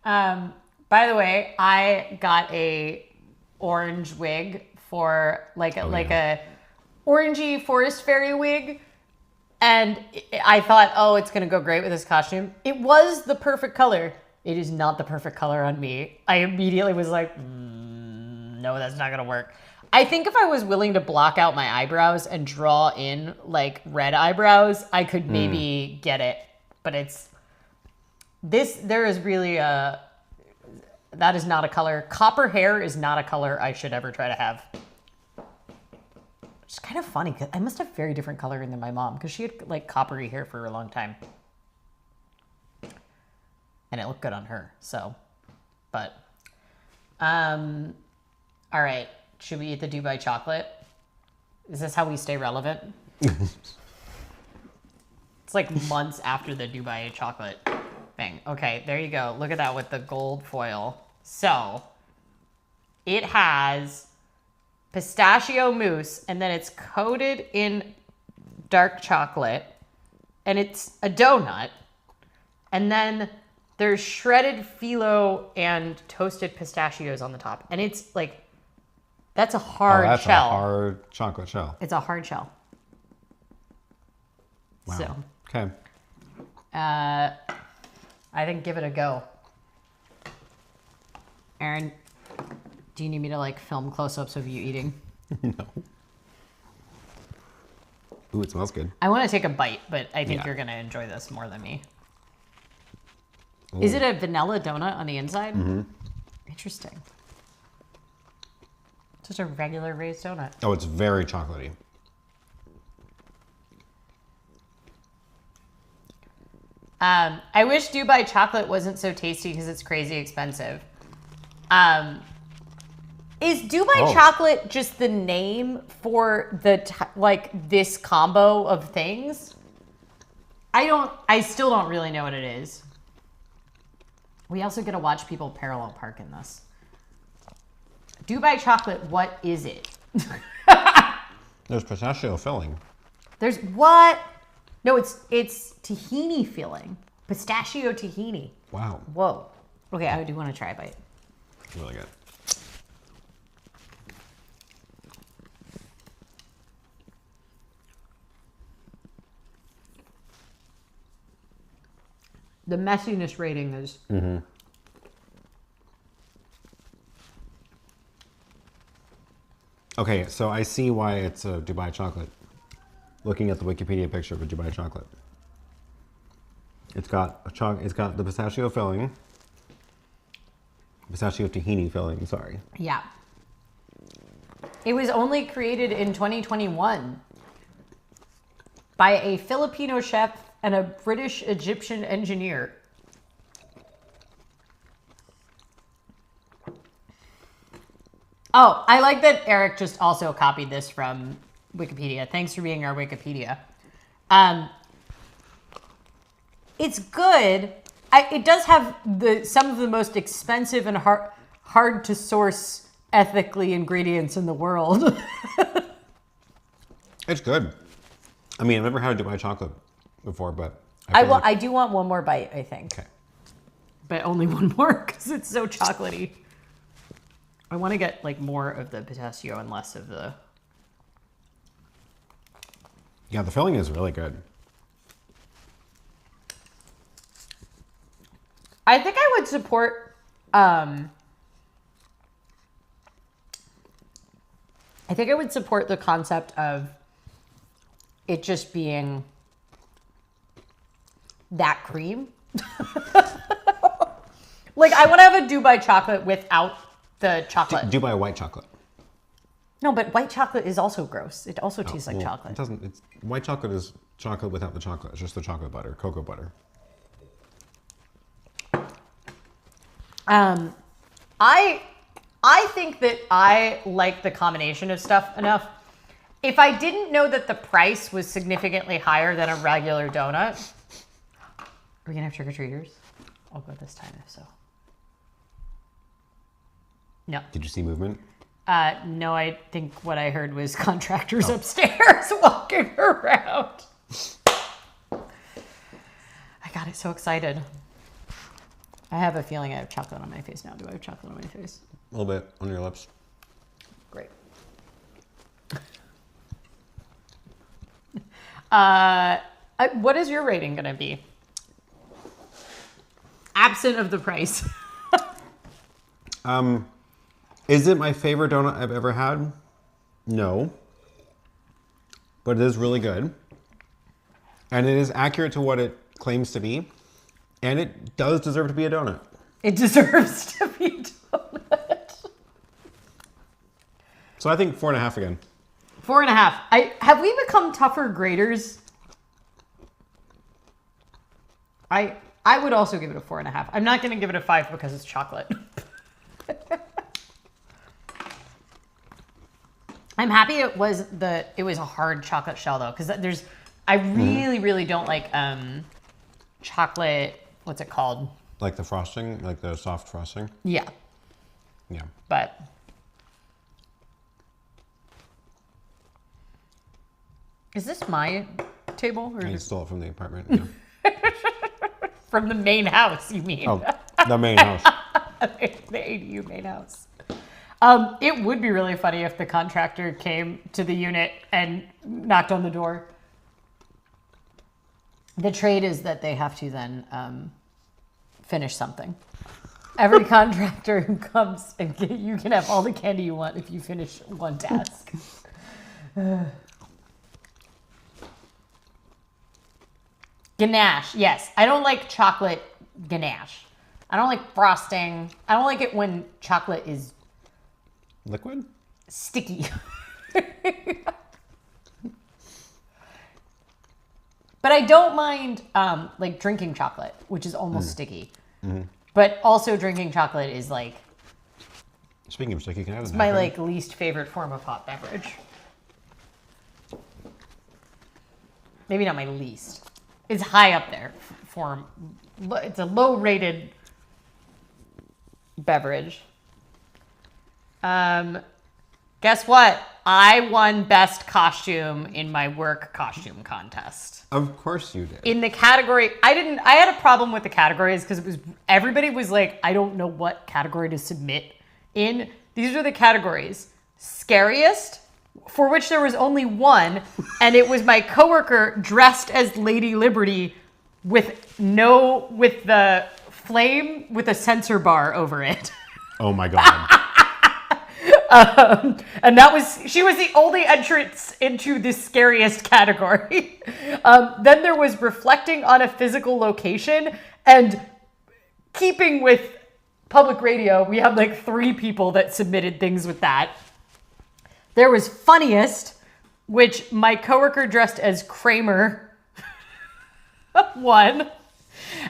By the way, I got a orange wig for like a orangey forest fairy wig, and I thought, oh, it's gonna go great with this costume. It was the perfect color. It is not the perfect color on me. I immediately was like, no, that's not gonna work. I think if I was willing to block out my eyebrows and draw in like red eyebrows, I could maybe get it. But there is really that is not a color. Copper hair is not a color I should ever try to have. Which is kind of funny because I must have very different coloring than my mom because she had like coppery hair for a long time. And it looked good on her. So, but, all right. Should we eat the Dubai chocolate? Is this how we stay relevant? It's like months after the Dubai chocolate thing. Okay, there you go. Look at that with the gold foil. So, it has pistachio mousse, and then it's coated in dark chocolate, and it's a donut, and then there's shredded phyllo and toasted pistachios on the top, and it's like, that's a hard that's shell. a hard chocolate shell. It's a hard shell. Wow. So, Okay. I think give it a go. Aaron, do you need me to like film close-ups of you eating? No. Ooh, it smells good. I want to take a bite, but I think Yeah. you're going to enjoy this more than me. Ooh. Is it a vanilla donut on the inside? Mm-hmm. Interesting. Just a regular raised donut. Oh, it's very chocolatey. I wish Dubai chocolate wasn't so tasty because it's crazy expensive. Is Dubai chocolate just the name for the like this combo of things? I still don't really know what it is. We also get to watch people parallel park in this. Dubai chocolate, what is it? There's pistachio filling. There's what? No, it's tahini filling. Pistachio tahini. Wow. Whoa. Okay, I do want to try a bite. Really good. The messiness rating is... Mm-hmm. Okay, so I see why it's a Dubai chocolate. Looking at the Wikipedia picture of a Dubai chocolate. It's got it's got the pistachio filling. Pistachio tahini filling, sorry. Yeah. It was only created in 2021 by a Filipino chef and a British Egyptian engineer. Oh, I like that Eric just also copied this from Wikipedia. Thanks for being our Wikipedia. It's good. It does have some of the most expensive and hard to source ethically ingredients in the world. It's good. I mean, I've never had a Dubai chocolate before, but I do want one more bite, I think. Okay. But only one more because it's so chocolatey. I want to get like more of the pistachio and less of the... Yeah, the filling is really good. I think I would support... I think I would support the concept of it just being that cream. Like, I want to have a Dubai chocolate without the chocolate. Dubai white chocolate. No, but white chocolate is also gross. It also tastes like chocolate. It doesn't. White chocolate is chocolate without the chocolate. It's just the chocolate butter, cocoa butter. I think that I like the combination of stuff enough. If I didn't know that the price was significantly higher than a regular donut, are we gonna have trick-or-treaters? I'll go this time if so. No. Did you see movement? No, I think what I heard was contractors upstairs walking around. I got it so excited. I have a feeling I have chocolate on my face now. Do I have chocolate on my face? A little bit on your lips. Great. What is your rating going to be? Absent of the price. Is it my favorite donut I've ever had? No. But it is really good. And it is accurate to what it claims to be. And it does deserve to be a donut. It deserves to be a donut. So I think 4.5 again. 4.5. Have we become tougher graders? I would also give it a 4.5. I'm not going to give it a 5 because it's chocolate. I'm happy it was a hard chocolate shell though, because I really don't like chocolate. What's it called? Like the frosting, like the soft frosting. Yeah. Yeah. But is this my table or I stole it from the apartment. Yeah. from the main house? You mean? Oh, the main house. The ADU main house. It would be really funny if the contractor came to the unit and knocked on the door. The trade is that they have to then finish something. Every contractor who comes, and you can have all the candy you want if you finish one task. Ganache, yes. I don't like chocolate ganache. I don't like frosting. I don't like it when chocolate is Liquid? sticky. But I don't mind like drinking chocolate, which is almost sticky. Mm-hmm. But also drinking chocolate is like Speaking of sticky, can I have my like least favorite form of hot beverage. Maybe not my least. It's high up there for it's a low rated beverage. Guess what? I won best costume in my work costume contest. Of course you did. In the category, I had a problem with the categories because everybody was like, I don't know what category to submit in. These are the categories. Scariest, for which there was only one, and it was my coworker dressed as Lady Liberty with the flame with a sensor bar over it. Oh my God. And she was the only entrance into the scariest category. Then there was reflecting on a physical location, and keeping with public radio, we had like 3 people that submitted things with that. There was funniest, which my coworker dressed as Kramer won.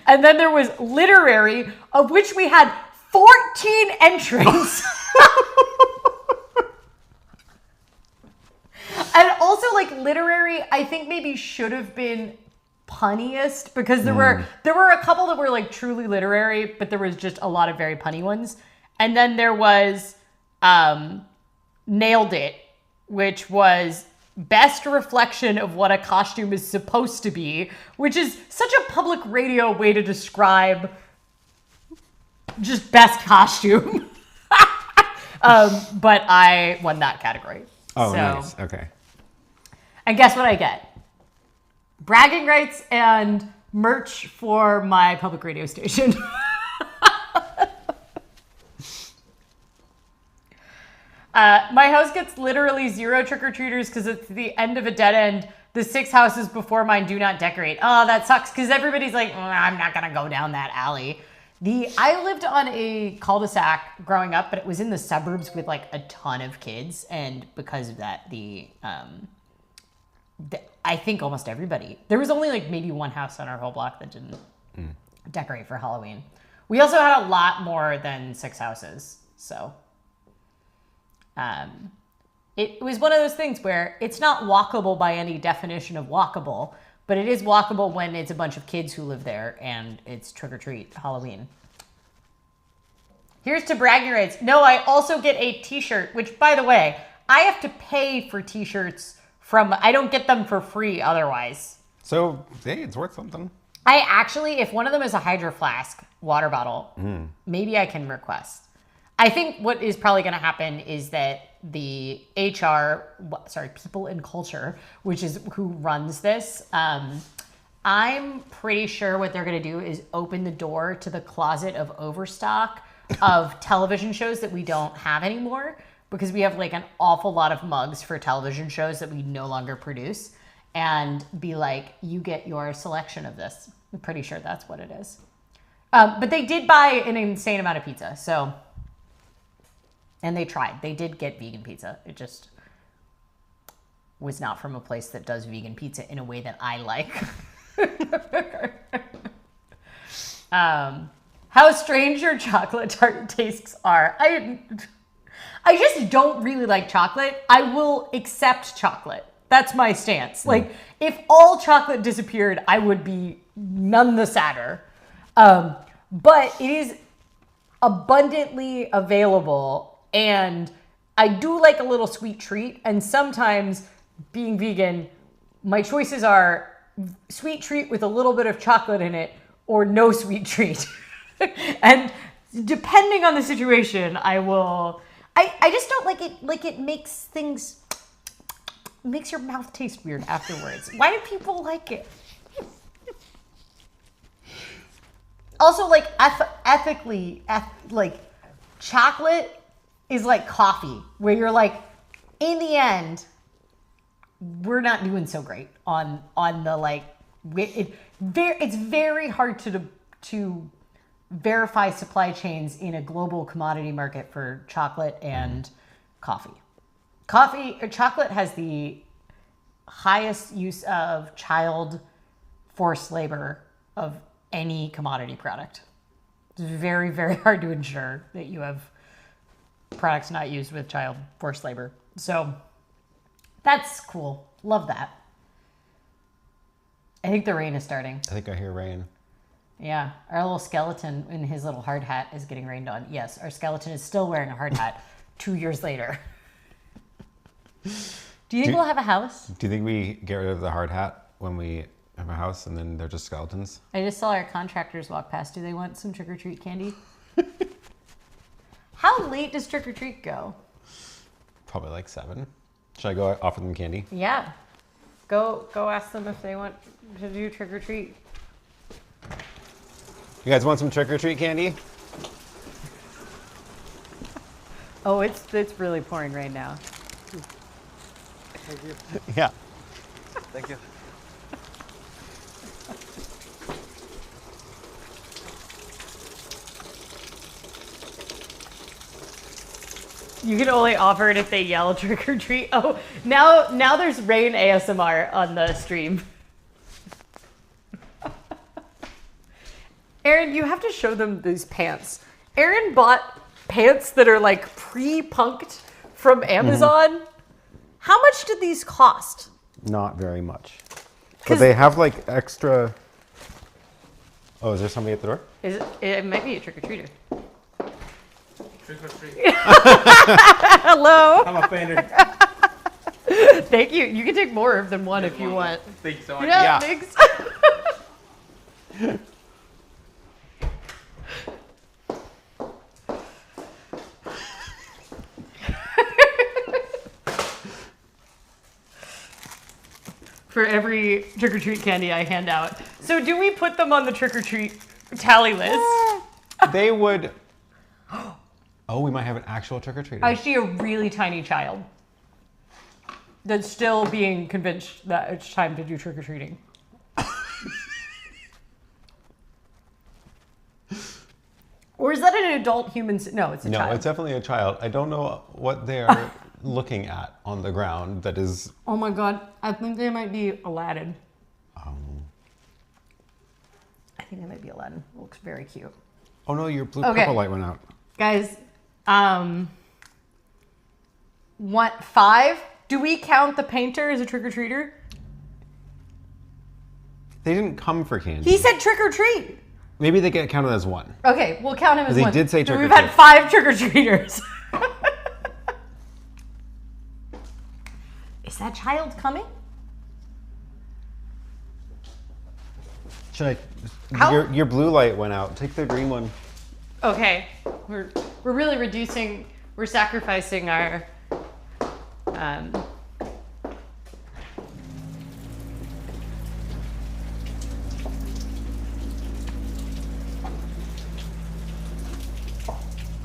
And then there was literary, of which we had 14 entrants. And also, like, literary, I think maybe should have been punniest, because there were a couple that were like truly literary, but there was just a lot of very punny ones. And then there was Nailed It, which was best reflection of what a costume is supposed to be, which is such a public radio way to describe just best costume. But I won that category. Oh, nice. Okay. And guess what I get? Bragging rights and merch for my public radio station. My house gets literally 0 trick-or-treaters because it's the end of a dead end. The 6 houses before mine do not decorate. Oh, that sucks, because everybody's like, I'm not going to go down that alley. I lived on a cul-de-sac growing up, but it was in the suburbs with like a ton of kids. And because of that, I think almost everybody, there was only like maybe one house on our whole block that didn't decorate for Halloween. We also had a lot more than 6 houses. So it was one of those things where it's not walkable by any definition of walkable, but it is walkable when it's a bunch of kids who live there and it's trick-or-treat Halloween. Here's to bragging rights. No, I also get a t-shirt, which, by the way, I have to pay for t-shirts I don't get them for free otherwise. So, hey, it's worth something. I actually, if one of them is a Hydro Flask water bottle, maybe I can request. I think what is probably going to happen is that the People in Culture, which is who runs this, I'm pretty sure what they're going to do is open the door to the closet of overstock of television shows that we don't have anymore, because we have like an awful lot of mugs for television shows that we no longer produce, and be like, you get your selection of this. I'm pretty sure that's what it is. But they did buy an insane amount of pizza, so... And they tried. They did get vegan pizza. It just was not from a place that does vegan pizza in a way that I like. How strange your chocolate tart tastes are. I just don't really like chocolate. I will accept chocolate. That's my stance. Like, if all chocolate disappeared, I would be none the sadder. But it is abundantly available, and I do like a little sweet treat. And sometimes, being vegan, my choices are sweet treat with a little bit of chocolate in it, or no sweet treat. And depending on the situation, I just don't like it. Like, it makes things, makes your mouth taste weird afterwards. Why do people like it? Also, like, ethically, like, chocolate is like coffee, where you're like, in the end, we're not doing so great on the, like, it's very hard to verify supply chains in a global commodity market for chocolate and coffee. Chocolate has the highest use of child forced labor of any commodity product. It's very, very hard to ensure that you have products not used with child forced labor. So that's cool. Love that. I think the rain is starting. I think I hear rain. Yeah, our little skeleton in his little hard hat is getting rained on. Yes, our skeleton is still wearing a hard hat 2 years later. Do you think we'll have a house? Do you think we get rid of the hard hat when we have a house and then they're just skeletons? I just saw our contractors walk past. Do they want some trick-or-treat candy? How late does trick-or-treat go? Probably like 7. Should I go offer them candy? Yeah. Go ask them if they want to do trick-or-treat. You guys want some trick-or-treat candy? Oh, it's really pouring rain now. Thank you. Yeah. Thank you. You can only offer it if they yell trick or treat. Oh, now there's rain ASMR on the stream. Aaron, you have to show them these pants. Aaron bought pants that are like pre-punked from Amazon. How much did these cost? Not very much. But they have like extra. Oh, is there somebody at the door? It might be a trick-or-treater. Trick or treat. Hello. I'm a fainter. Thank you. You can take more than one if you want. Thank you so much. Yeah, Yeah. thanks. For every trick-or-treat candy I hand out. So do we put them on the trick-or-treat tally list? They would. Oh, we might have an actual trick-or-treater. I see a really tiny child that's still being convinced that it's time to do trick-or-treating. Or is that an adult human? No, it's a No, child. it's definitely a child. I don't know what they are looking at on the ground that is. Oh my god, I think they might be Aladdin. I think they might be Aladdin. It looks very cute. Oh no, your blue Okay. purple light went out. Guys, what, 5? Do we count the painter as a trick-or-treater? They didn't come for candy. He said trick-or-treat. Maybe they get counted as 1. Okay, we'll count him as They one. did say So we've trick-or-treat. had 5 trick-or-treaters. Is that child coming? Should I? How- Your blue light went out. Take the green one. Okay, we're really reducing. We're sacrificing our.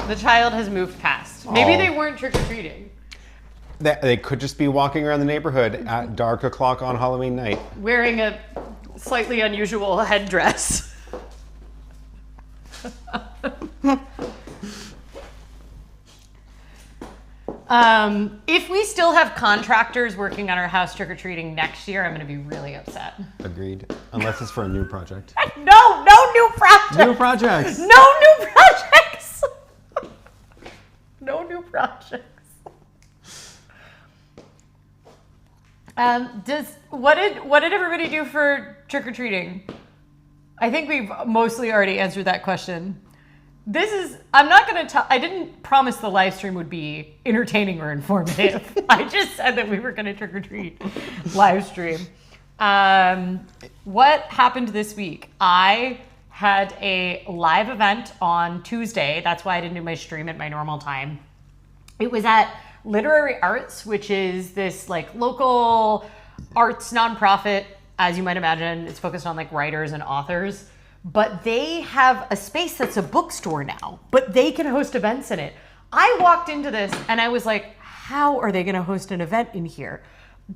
The child has moved past. Maybe Oh. they weren't trick or treating. They could just be walking around the neighborhood at dark o'clock on Halloween night. Wearing a slightly unusual headdress. If we still have contractors working on our house trick-or-treating next year, I'm going to be really upset. Agreed. Unless it's for a new project. No new projects. New projects. No new projects. No new projects. What did everybody do for trick-or-treating? I think we've mostly already answered that question. I'm not going to I didn't promise the live stream would be entertaining or informative. I just said that we were going to trick or treat live stream. What happened this week? I had a live event on Tuesday. That's why I didn't do my stream at my normal time. It was at Literary Arts, which is this like local arts nonprofit, as you might imagine. It's focused on like writers and authors. But they have a space that's a bookstore now, but they can host events in it. I walked into this and I was like, how are they going to host an event in here?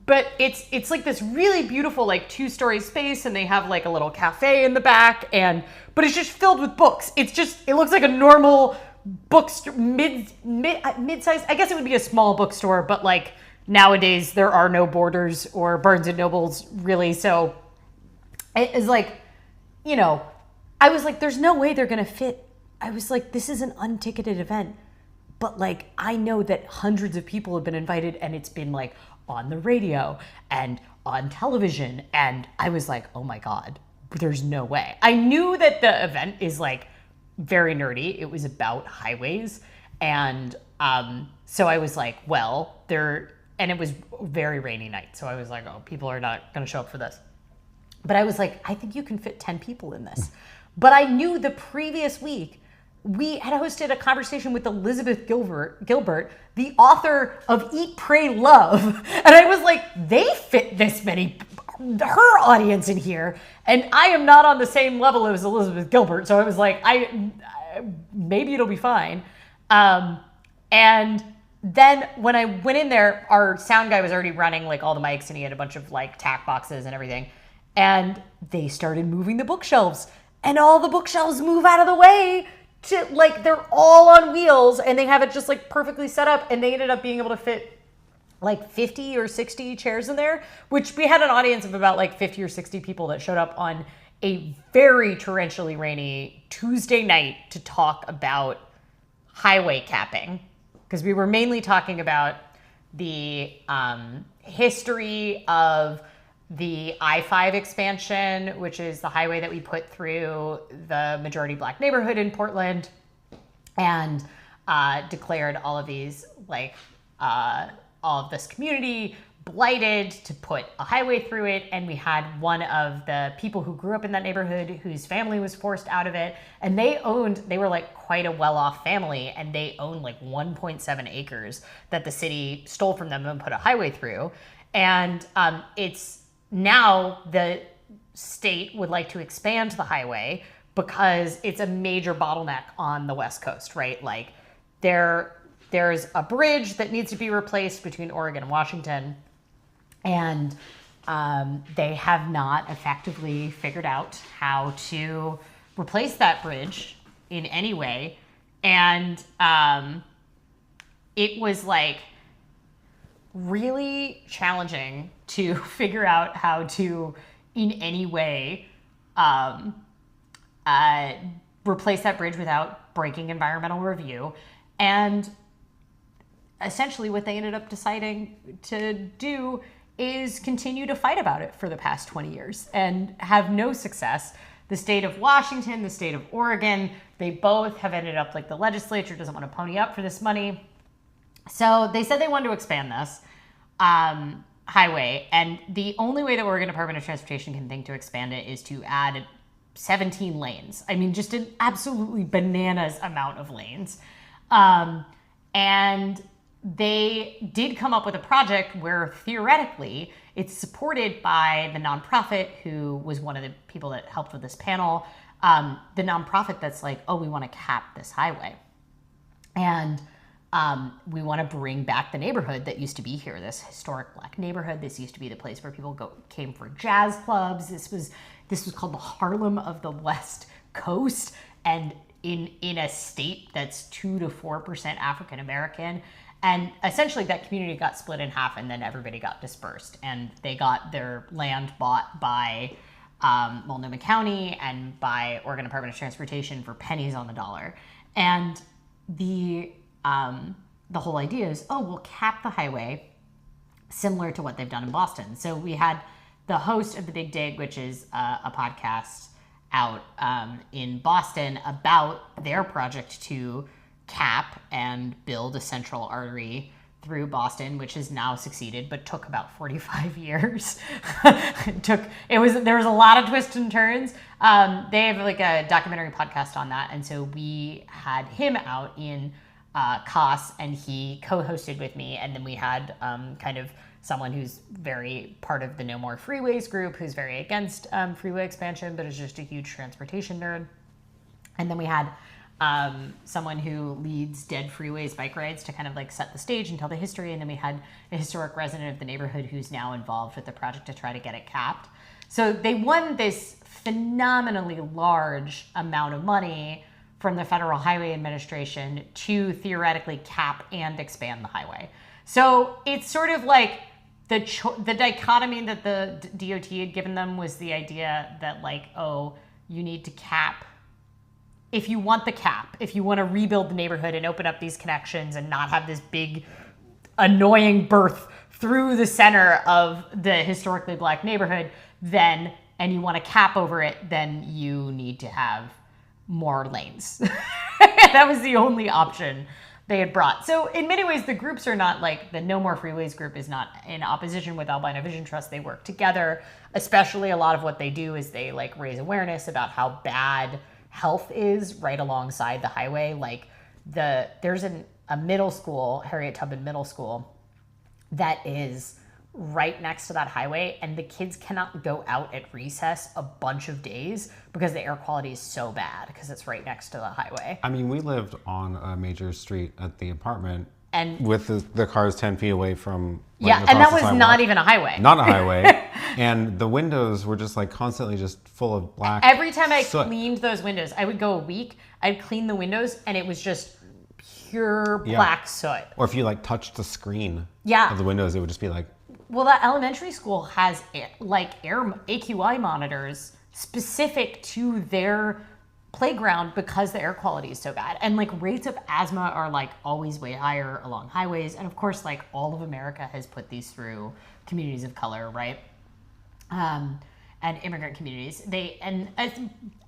But it's like this really beautiful like 2-story space, and they have like a little cafe in the back, but it's just filled with books. It looks like a normal bookstore, mid-sized. I guess it would be a small bookstore, but like nowadays there are no Borders or Barnes and Nobles really. So it's like, you know, I was like, there's no way they're going to fit. I was like, this is an unticketed event. But like, I know that hundreds of people have been invited, and it's been like on the radio and on television. And I was like, oh my God, there's no way. I knew that the event is like very nerdy. It was about highways. And so I was like, well, and it was a very rainy night. So I was like, oh, people are not going to show up for this. But I was like, I think you can fit 10 people in this. But I knew the previous week, we had hosted a conversation with Elizabeth Gilbert, the author of Eat, Pray, Love. And I was like, they fit this many, her audience in here. And I am not on the same level as Elizabeth Gilbert. So I was like, maybe it'll be fine. And then when I went in there, our sound guy was already running like all the mics, and he had a bunch of like tack boxes and everything. And they started moving the bookshelves, and all the bookshelves move out of the way to like, they're all on wheels, and they have it just like perfectly set up. And they ended up being able to fit like 50 or 60 chairs in there, which we had an audience of about like 50 or 60 people that showed up on a very torrentially rainy Tuesday night to talk about highway capping. Because we were mainly talking about the history of the I-5 expansion, which is the highway that we put through the majority Black neighborhood in Portland, and declared all of these, like, all of this community blighted to put a highway through it. And we had one of the people who grew up in that neighborhood whose family was forced out of it. And they were like quite a well-off family, and they owned like 1.7 acres that the city stole from them and put a highway through. And it's now the state would like to expand the highway because it's a major bottleneck on the West Coast, right? Like there's a bridge that needs to be replaced between Oregon and Washington. And they have not effectively figured out how to replace that bridge in any way. And it was like really challenging to figure out how to, in any way, replace that bridge without breaking environmental review. And essentially what they ended up deciding to do is continue to fight about it for the past 20 years and have no success. The state of Washington, the state of Oregon, they both have ended up like the legislature doesn't want to pony up for this money. So they said they wanted to expand this highway. And the only way the Oregon Department of Transportation can think to expand it is to add 17 lanes. I mean, just an absolutely bananas amount of lanes. And they did come up with a project where theoretically it's supported by the nonprofit who was one of the people that helped with this panel. The nonprofit that's like, oh, we want to cap this highway. And we want to bring back the neighborhood that used to be here, this historic Black neighborhood. This used to be the place where people came for jazz clubs. This was called the Harlem of the West Coast, and in a state that's 2 to 4% African American. And essentially that community got split in half and then everybody got dispersed. And they got their land bought by Multnomah County and by Oregon Department of Transportation for pennies on the dollar. And the whole idea is, we'll cap the highway similar to what they've done in Boston. So we had the host of The Big Dig, which is a podcast out in Boston about their project to cap and build a central artery through Boston, which has now succeeded, but took about 45 years. There was a lot of twists and turns. They have like a documentary podcast on that. And so we had him out in COS and he co-hosted with me. And then we had kind of someone who's very part of the No More Freeways group, who's very against freeway expansion, but is just a huge transportation nerd. And then we had someone who leads Dead Freeways bike rides to kind of like set the stage and tell the history. And then we had a historic resident of the neighborhood who's now involved with the project to try to get it capped. So they won this phenomenally large amount of money from the Federal Highway Administration to theoretically cap and expand the highway. So it's sort of like the dichotomy that the DOT had given them was the idea that like, you need to cap. If you want the cap, if you want to rebuild the neighborhood and open up these connections and not have this big annoying birth through the center of the historically black neighborhood, and you want to cap over it, then you need to have more lanes. That was the only option they had brought. So in many ways, the groups are not like the No More Freeways group is not in opposition with Albino Vision Trust. They work together, especially a lot of what they do is they like raise awareness about how bad health is right alongside the highway. Like there's a middle school, Harriet Tubman Middle School, that is right next to that highway, and the kids cannot go out at recess a bunch of days because the air quality is so bad because it's right next to the highway. I mean, we lived on a major street at the apartment And with the cars 10 feet away from and that was not even a highway. Not a highway. And the windows were just like constantly just full of black Every time I soot. cleaned those windows, I would go a week, I'd clean the windows, and it was just pure black soot. Or if you like touched the screen Yeah. of the windows, it would just be like, Well, that elementary school has like air AQI monitors specific to their playground because the air quality is so bad. And like rates of asthma are like always way higher along highways. And of course, like all of America has put these through communities of color, right? And immigrant communities.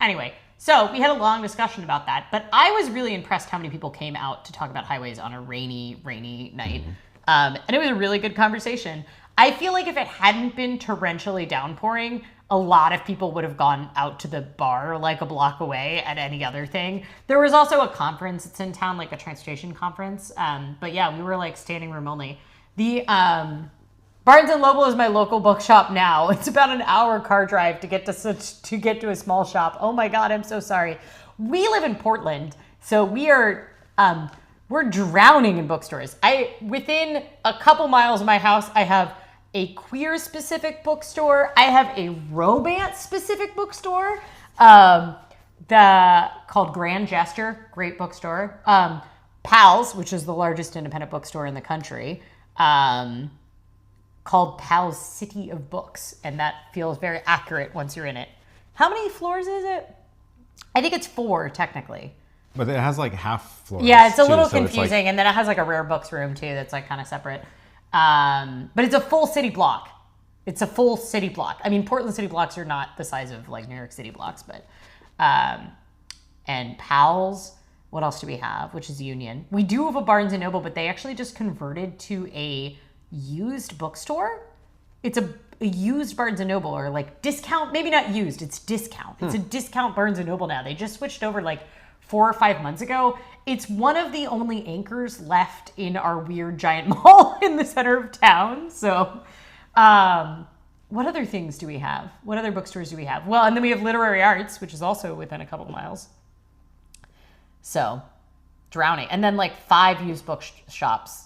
Anyway, so we had a long discussion about that. But I was really impressed how many people came out to talk about highways on a rainy night. And it was a really good conversation. I feel like if it hadn't been torrentially downpouring, a lot of people would have gone out to the bar like a block away at any other thing. There was also a conference that's in town, like a transportation conference. But yeah, we were like standing room only. The Barnes and Noble is my local bookshop now. It's about an hour car drive to get to a small shop. Oh my God, I'm so sorry. We live in Portland, so we're drowning in bookstores. Within a couple miles of my house, I have a queer specific bookstore. I have a romance specific bookstore called Grand Gesture, great bookstore. Pals, which is the largest independent bookstore in the country, called Pals City of Books, and that feels very accurate once you're in it. How many floors is it? I think it's 4 technically. but it has like half floors. Yeah, it's a too, little so it's confusing, like, and then it has like a rare books room too that's like kind of separate. But it's a full city block. It's a full city block. I mean, Portland city blocks are not the size of like New York City blocks, but and Powell's. What else do we have? Which is Union. We do have a Barnes and Noble, but they actually just converted to a used bookstore. It's a used Barnes and Noble, or like discount, maybe not used, it's discount. It's a discount Barnes and Noble now. They just switched over like 4 or 5 months ago. It's one of the only anchors left in our weird giant mall in the center of town. So what other things do we have? What other bookstores do we have? Well, and then we have Literary Arts, which is also within a couple miles. So drowning. And then like 5 used bookshops.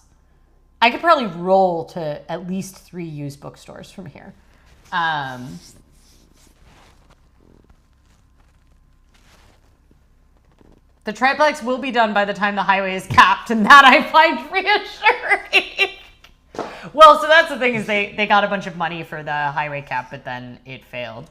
I could probably roll to at least 3 used bookstores from here. The triplex will be done by the time the highway is capped, and that I find reassuring. Well, so that's the thing is they got a bunch of money for the highway cap, but then it failed.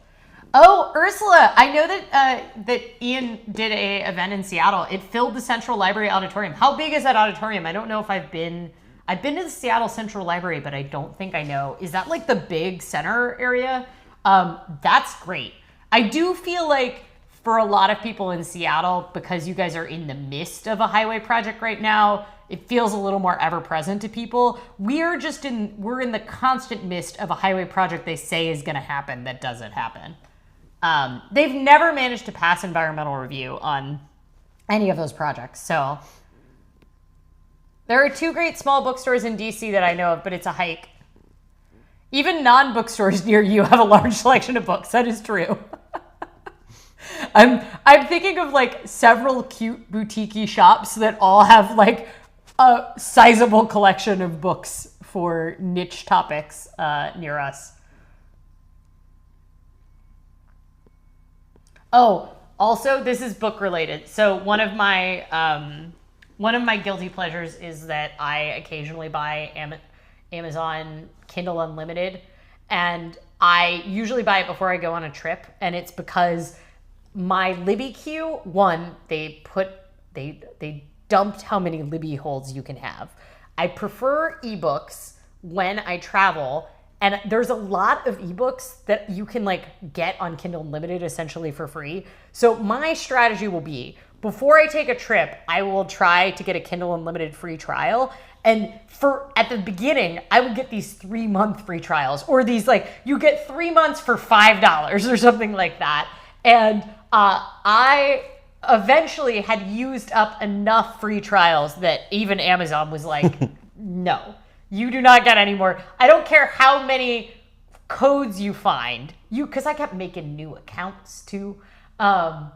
Oh, Ursula, I know that Ian did a event in Seattle. It filled the Central Library Auditorium. How big is that auditorium? I don't know if I've been to the Seattle Central Library, but I don't think I know. Is that like the big center area? That's great. I do feel like for a lot of people in Seattle, because you guys are in the midst of a highway project right now, it feels a little more ever present to people. We're in the constant midst of a highway project they say is going to happen that doesn't happen. They've never managed to pass environmental review on any of those projects. So there are 2 great small bookstores in DC that I know of, but it's a hike. Even non-bookstores near you have a large selection of books. That is true. I'm thinking of like several cute boutique-y shops that all have like a sizable collection of books for niche topics near us. Oh, also, this is book related. So one of my guilty pleasures is that I occasionally buy Amazon Kindle Unlimited, and I usually buy it before I go on a trip, and it's because my Libby queue, one, they dumped how many Libby holds you can have. I prefer ebooks when I travel, and there's a lot of ebooks that you can like get on Kindle Unlimited essentially for free. So my strategy will be, before I take a trip, I will try to get a Kindle Unlimited free trial. And at the beginning, I would get these 3-month free trials, or these like, you get 3 months for $5 or something like that. And I eventually had used up enough free trials that even Amazon was like, no, you do not get any more. I don't care how many codes you find, because I kept making new accounts too. And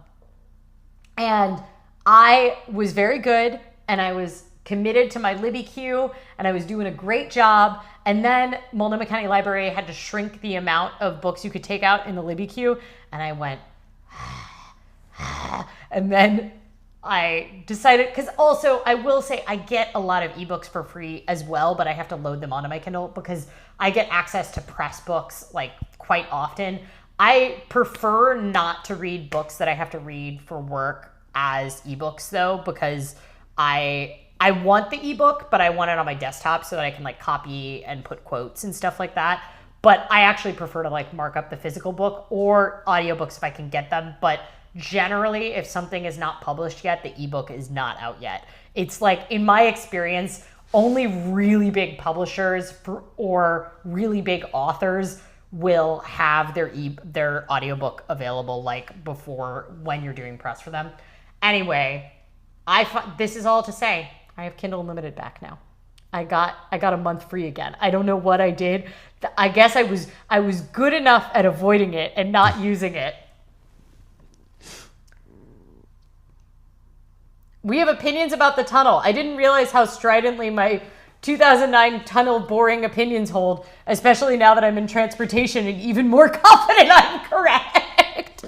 I was very good, and I was committed to my Libby queue, and I was doing a great job. And then Multnomah County Library had to shrink the amount of books you could take out in the Libby queue, and I went, and then I decided, because also I will say I get a lot of ebooks for free as well, but I have to load them onto my Kindle because I get access to press books like quite often. I prefer not to read books that I have to read for work as ebooks though, because I want the ebook, but I want it on my desktop so that I can like copy and put quotes and stuff like that. But I actually prefer to like mark up the physical book or audiobooks if I can get them. But generally, if something is not published yet, the ebook is not out yet. It's like, in my experience, only really big publishers or really big authors will have their audiobook available like before, when you're doing press for them. Anyway, this is all to say, I have Kindle Unlimited back now. I got a month free again. I don't know what I did. I guess I was good enough at avoiding it and not using it. We have opinions about the tunnel. I didn't realize how stridently my 2009 tunnel boring opinions hold, especially now that I'm in transportation and even more confident I'm correct.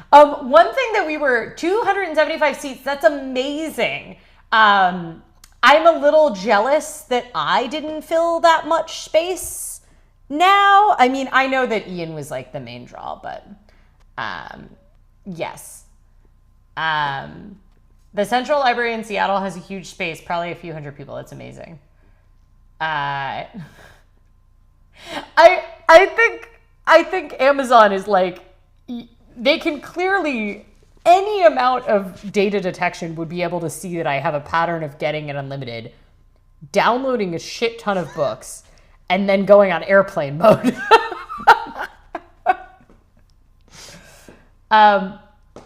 One thing that we were 275 seats, that's amazing. I'm a little jealous that I didn't fill that much space now. I mean, I know that Ian was like the main draw, but yes. The Central Library in Seattle has a huge space, probably a few hundred people. It's amazing. I think Amazon is like, they can clearly, any amount of data detection would be able to see that I have a pattern of getting it unlimited, downloading a shit ton of books, and then going on airplane mode.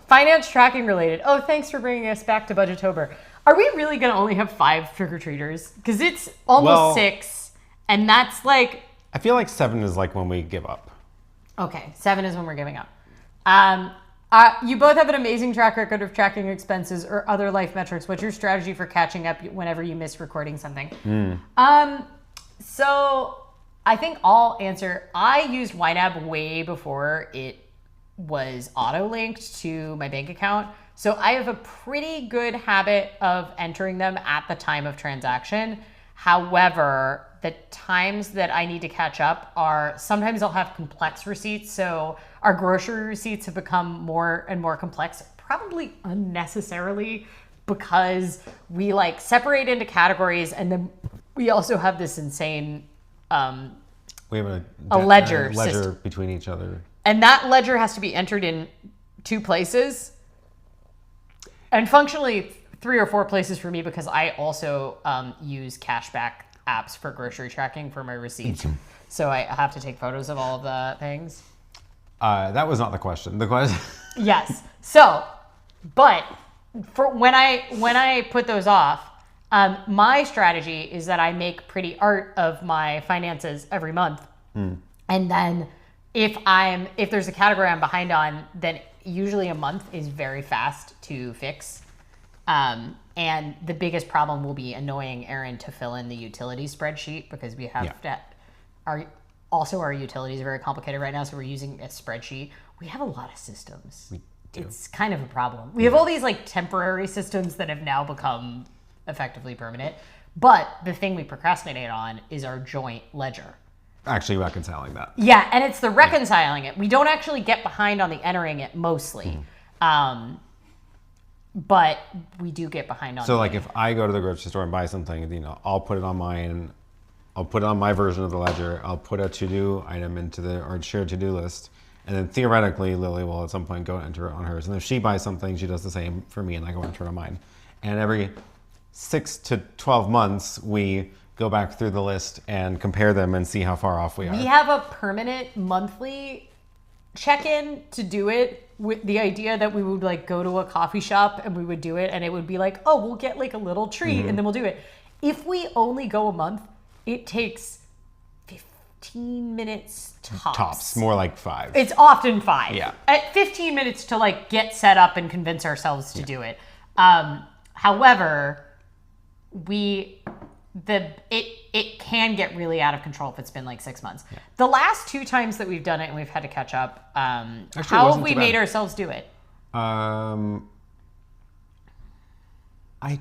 Finance tracking related. Oh, thanks for bringing us back to budgetober. Are we really going to only have 5 trick-or-treaters? Because it's almost 6, and that's like... I feel like 7 is like when we give up. Okay, 7 is when we're giving up. You both have an amazing track record of tracking expenses or other life metrics. What's your strategy for catching up whenever you miss recording something? So I think I'll answer. I used YNAB way before it was auto-linked to my bank account. So I have a pretty good habit of entering them at the time of transaction. However, the times that I need to catch up are sometimes I'll have complex receipts. So our grocery receipts have become more and more complex, probably unnecessarily, because we like separate into categories, and then we also have this insane We have a ledger system between each other. and that ledger has to be entered in 2 places, and functionally 3 or 4 places for me, because I also use cashback apps for grocery tracking for my receipts. So I have to take photos of all of the things. That was not the question. The question. Yes. So, but for when I put those off, my strategy is that I make pretty art of my finances every month, and then if there's a category I'm behind on, then usually a month is very fast to fix. And the biggest problem will be annoying Aaron to fill in the utility spreadsheet, because we have our utilities are very complicated right now, so we're using a spreadsheet. We have a lot of systems. It's kind of a problem. We have all these like temporary systems that have now become effectively permanent. But the thing we procrastinate on is our joint ledger. Actually reconciling that. Yeah, and it's the reconciling it. We don't actually get behind on the entering it mostly. But we do get behind on So like if I go to the grocery store and buy something, you know, I'll put it on mine. I'll put it on my version of the ledger. I'll put a to-do item into or shared to-do list. And then theoretically, Lily will at some point go enter it on hers. And if she buys something, she does the same for me, and I go enter it on mine. And every 6 to 12 months, we go back through the list and compare them and see how far off we are. We have a permanent monthly check-in to do it, with the idea that we would like go to a coffee shop and we would do it, and it would be like, oh, we'll get like a little treat and then we'll do it. If we only go a month, it takes 15 minutes tops. More like 5. It's often 5. Yeah. At 15 minutes to like get set up and convince ourselves to do it. However, it can get really out of control if it's been like 6 months. Yeah. The last 2 times that we've done it and we've had to catch up, how have we made ourselves do it? I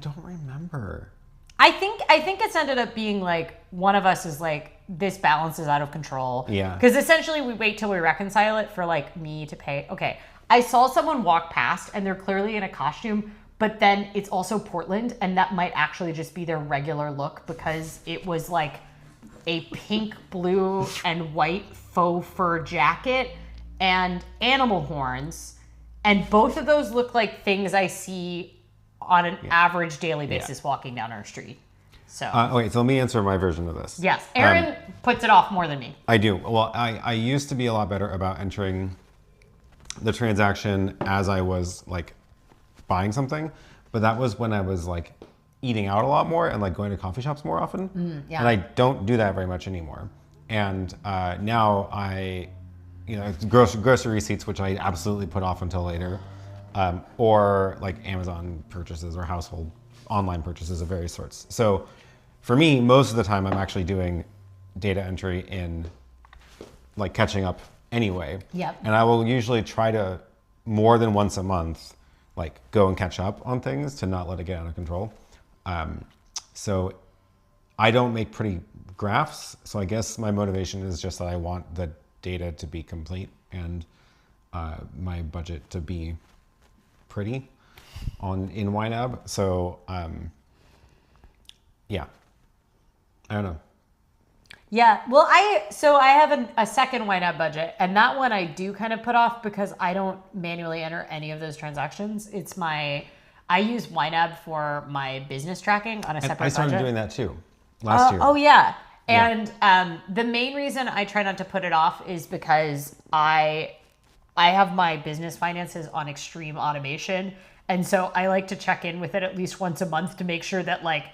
don't remember. I think it's ended up being like one of us is like, this balance is out of control. Yeah. Because essentially we wait till we reconcile it for like me to pay. Okay, I saw someone walk past and they're clearly in a costume, but then it's also Portland, and that might actually just be their regular look, because it was like a pink, blue, and white faux fur jacket and animal horns. And both of those look like things I see on an average daily basis walking down our street. So okay, so let me answer my version of this. yes, Aaron puts it off more than me. I do. Well, I used to be a lot better about entering the transaction as I was like buying something, but that was when I was like eating out a lot more and like going to coffee shops more often. And I don't do that very much anymore. And now grocery receipts, which I absolutely put off until later, or like Amazon purchases or household online purchases of various sorts. So for me, most of the time I'm actually doing data entry in like catching up anyway. Yep. And I will usually try to more than once a month like go and catch up on things to not let it get out of control. So I don't make pretty graphs. So I guess my motivation is just that I want the data to be complete and my budget to be pretty in YNAB. So yeah, I don't know. Yeah, well, I have a second YNAB budget, and that one I do kind of put off because I don't manually enter any of those transactions. I use YNAB for my business tracking on a separate budget. I started doing that too last year. Oh yeah, and the main reason I try not to put it off is because I have my business finances on extreme automation, and so I like to check in with it at least once a month to make sure that like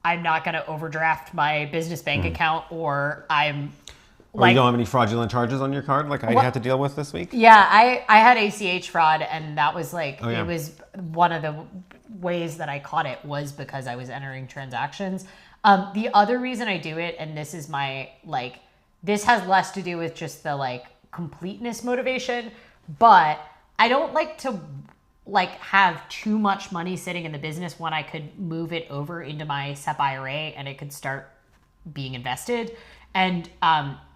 I'm not going to overdraft my business bank account, or I'm or you don't have any fraudulent charges on your card like I had to deal with this week? Yeah, I had ACH fraud, and that was like, It was one of the ways that I caught it was because I was entering transactions. The other reason I do it, and this is my, like, this has less to do with just the like completeness motivation, but I don't like to like have too much money sitting in the business when I could move it over into my SEP IRA and it could start being invested. And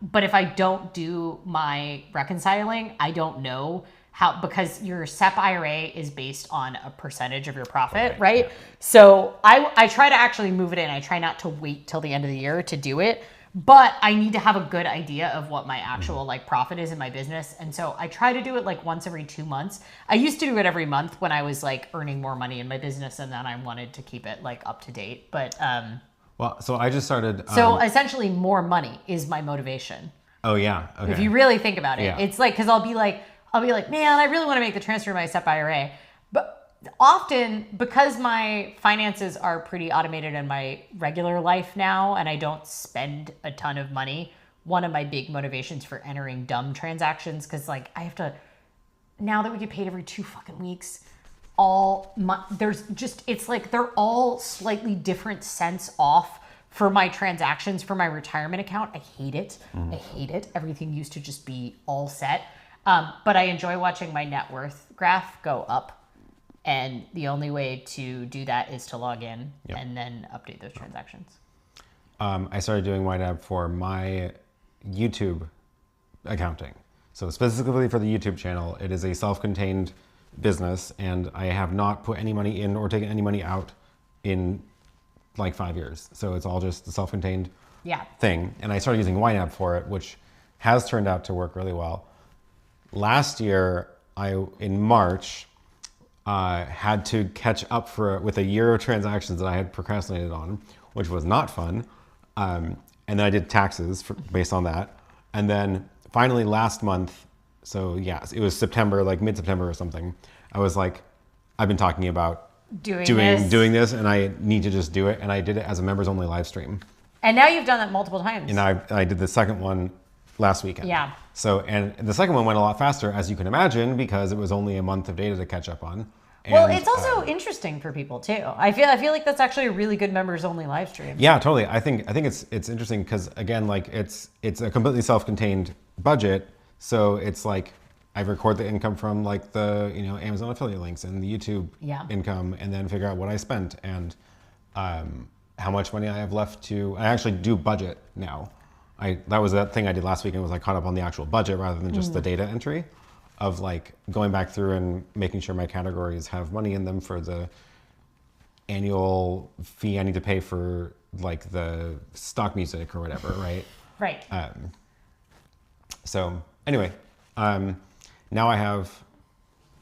but if I don't do my reconciling, I don't know how, because your SEP IRA is based on a percentage of your profit, right? So I try to actually move it in. I try not to wait till the end of the year to do it, but I need to have a good idea of what my actual like profit is in my business. And so I try to do it like once every 2 months. I used to do it every month when I was like earning more money in my business, and then I wanted to keep it like up to date. But Well, so I just started. so essentially more money is my motivation. Oh yeah. Okay. If you really think about it, Yeah. it's like, cause I'll be like, man, I really want to make the transfer to my SEP IRA. But often, because my finances are pretty automated in my regular life now, and I don't spend a ton of money, one of my big motivations for entering dumb transactions, cause like I have to, now that we get paid every 2 fucking weeks, there's just, it's like they're all slightly different cents off for my transactions for my retirement account. I hate it. I hate it. Everything used to just be all set. But I enjoy watching my net worth graph go up. And the only way to do that is to log in and then update those transactions. I started doing YNAB for my YouTube accounting. So specifically for the YouTube channel, it is a self-contained business, and I have not put any money in or taken any money out in like 5 years. So it's all just the self-contained thing. And I started using YNAB for it, which has turned out to work really well. Last year, in March, had to catch up with a year of transactions that I had procrastinated on, which was not fun. And then I did taxes based on that. And then finally last month, so yeah, it was September, like mid-September or something, I was like, I've been talking about doing this, and I need to just do it. And I did it as a members only live stream. And now you've done that multiple times. And I did the second one last weekend. Yeah. So, and the second one went a lot faster, as you can imagine, because it was only a month of data to catch up on. And, well, it's also interesting for people too. I feel like that's actually a really good members only live stream. Yeah, totally. I think it's interesting because, again, like it's a completely self-contained budget. So it's like I record the income from like the Amazon affiliate links and the YouTube income, and then figure out what I spent and how much money I have left to. I actually do budget now. That was that thing I did last weekend, was I caught up on the actual budget rather than just the data entry of like going back through and making sure my categories have money in them for the annual fee I need to pay for like the stock music or whatever, right? Right. So anyway, now I have,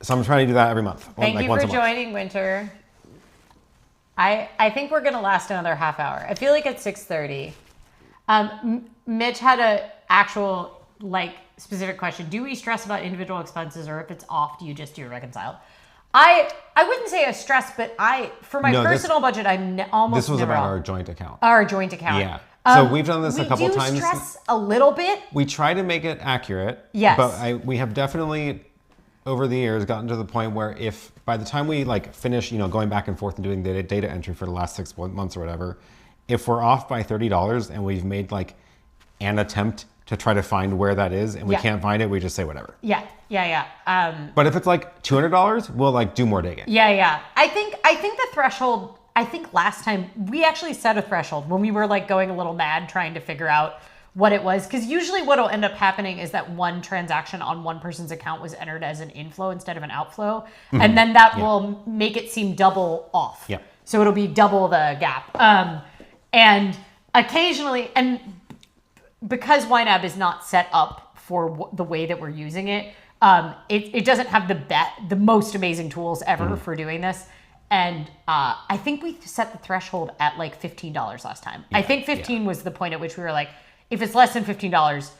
so I'm trying to do that every month. Thank you for joining, Winter. I think we're gonna last another half hour. I feel like it's 6:30. Mitch had a actual like specific question. Do we stress about individual expenses, or if it's off, do you just do a reconcile? I wouldn't say I stress, but for my personal budget, I'm almost This was never about off. our joint account. Our joint account. Yeah. So we've done this a couple times. We do stress a little bit. We try to make it accurate. Yes. But we have definitely, over the years, gotten to the point where if by the time we like finish, going back and forth and doing the data entry for the last 6 months or whatever, if we're off by $30 and we've made like an attempt to try to find where that is and we can't find it, we just say whatever. Yeah. But if it's like $200, we'll like do more digging. Yeah. I think the threshold, I think last time we actually set a threshold when we were like going a little mad trying to figure out what it was. Because usually what will end up happening is that one transaction on one person's account was entered as an inflow instead of an outflow. Mm-hmm. And then that will make it seem double off. Yeah. So it'll be double the gap. And occasionally, and because YNAB is not set up for the way that we're using it, it doesn't have the most amazing tools ever for doing this. And I think we set the threshold at like $15 last time. Yeah, I think 15 was the point at which we were like, if it's less than $15,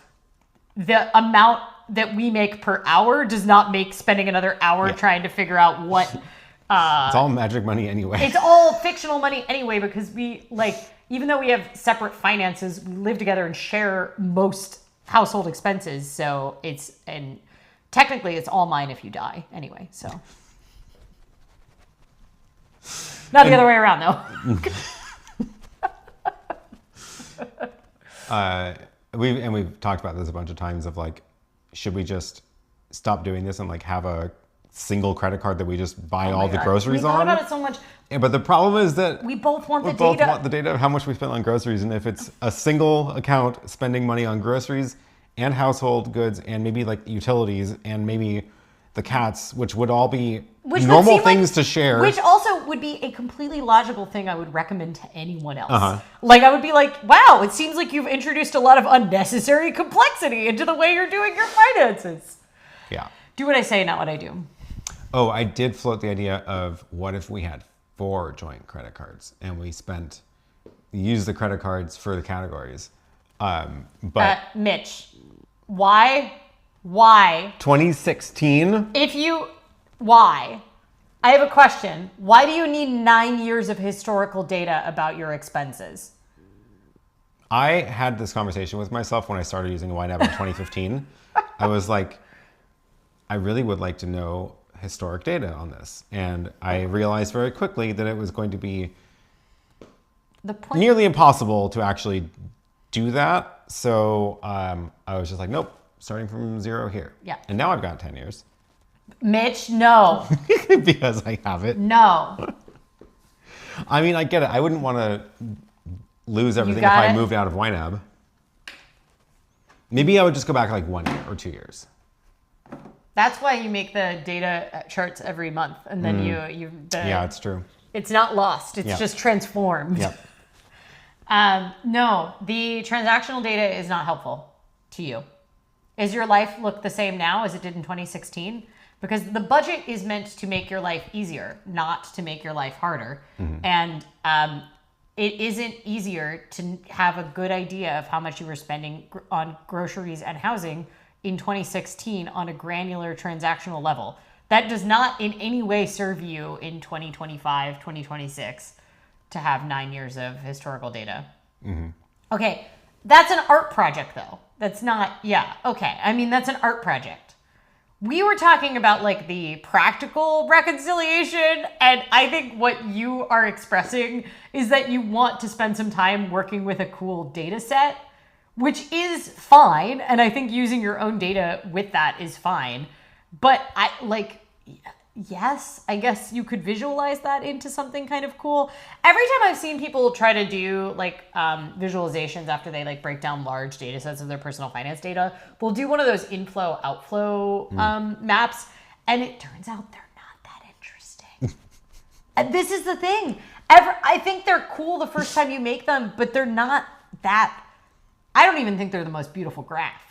the amount that we make per hour does not make spending another hour trying to figure out what. It's all magic money anyway. It's all fictional money anyway, because we even though we have separate finances, we live together and share most household expenses. So and technically it's all mine if you die anyway. So not the other way around though. We've talked about this a bunch of times of like, should we just stop doing this and like have a single credit card that we just buy Oh all my the God. groceries we on. thought about it so much. Yeah, but the problem is that We both want we the both data. want the data of how much we spent on groceries, and if it's a single account spending money on groceries and household goods and maybe like utilities and maybe the cats, which would all be Which would normal seem like- things to share. Which also would be a completely logical thing I would recommend to anyone else. Uh-huh. Like, I would be like, wow, it seems like you've introduced a lot of unnecessary complexity into the way you're doing your finances. Yeah. Do what I say, not what I do. Oh, I did float the idea of what if we had 4 joint credit cards and we used the credit cards for the categories. But Mitch, why? 2016, Why? I have a question. Why do you need 9 years of historical data about your expenses? I had this conversation with myself when I started using YNAB in 2015. I was like, I really would like to know historic data on this. And I realized very quickly that it was going to be The point. nearly impossible to actually do that. So I was just like, nope, starting from 0 here. Yeah. And now I've got 10 years Mitch, no. because I have it. No. I mean, I get it. I wouldn't want to lose everything if got I it. moved out of YNAB. Maybe I would just go back like 1 year or 2 years. That's why you make the data charts every month. And then Yeah, it's true. it's not lost. It's Yeah. just transformed. Yep. No, the transactional data is not helpful to you. Is your life look the same now as it did in 2016? Because the budget is meant to make your life easier, not to make your life harder. And it isn't easier to have a good idea of how much you were spending on groceries and housing in 2016 on a granular transactional level. That does not in any way serve you in 2025, 2026 to have 9 years of historical data. Okay, that's an art project though. That's not, yeah, okay. I mean, that's an art project. We were talking about like the practical reconciliation, and I think what you are expressing is that you want to spend some time working with a cool data set, which is fine. And I think using your own data with that is fine. But yes, I guess you could visualize that into something kind of cool. Every time I've seen people try to do like visualizations after they like break down large data sets of their personal finance data, they'll do one of those inflow outflow maps, and it turns out they're not that interesting. And this is the thing. I think they're cool the first time you make them, but they're not that. I don't even think they're the most beautiful graph.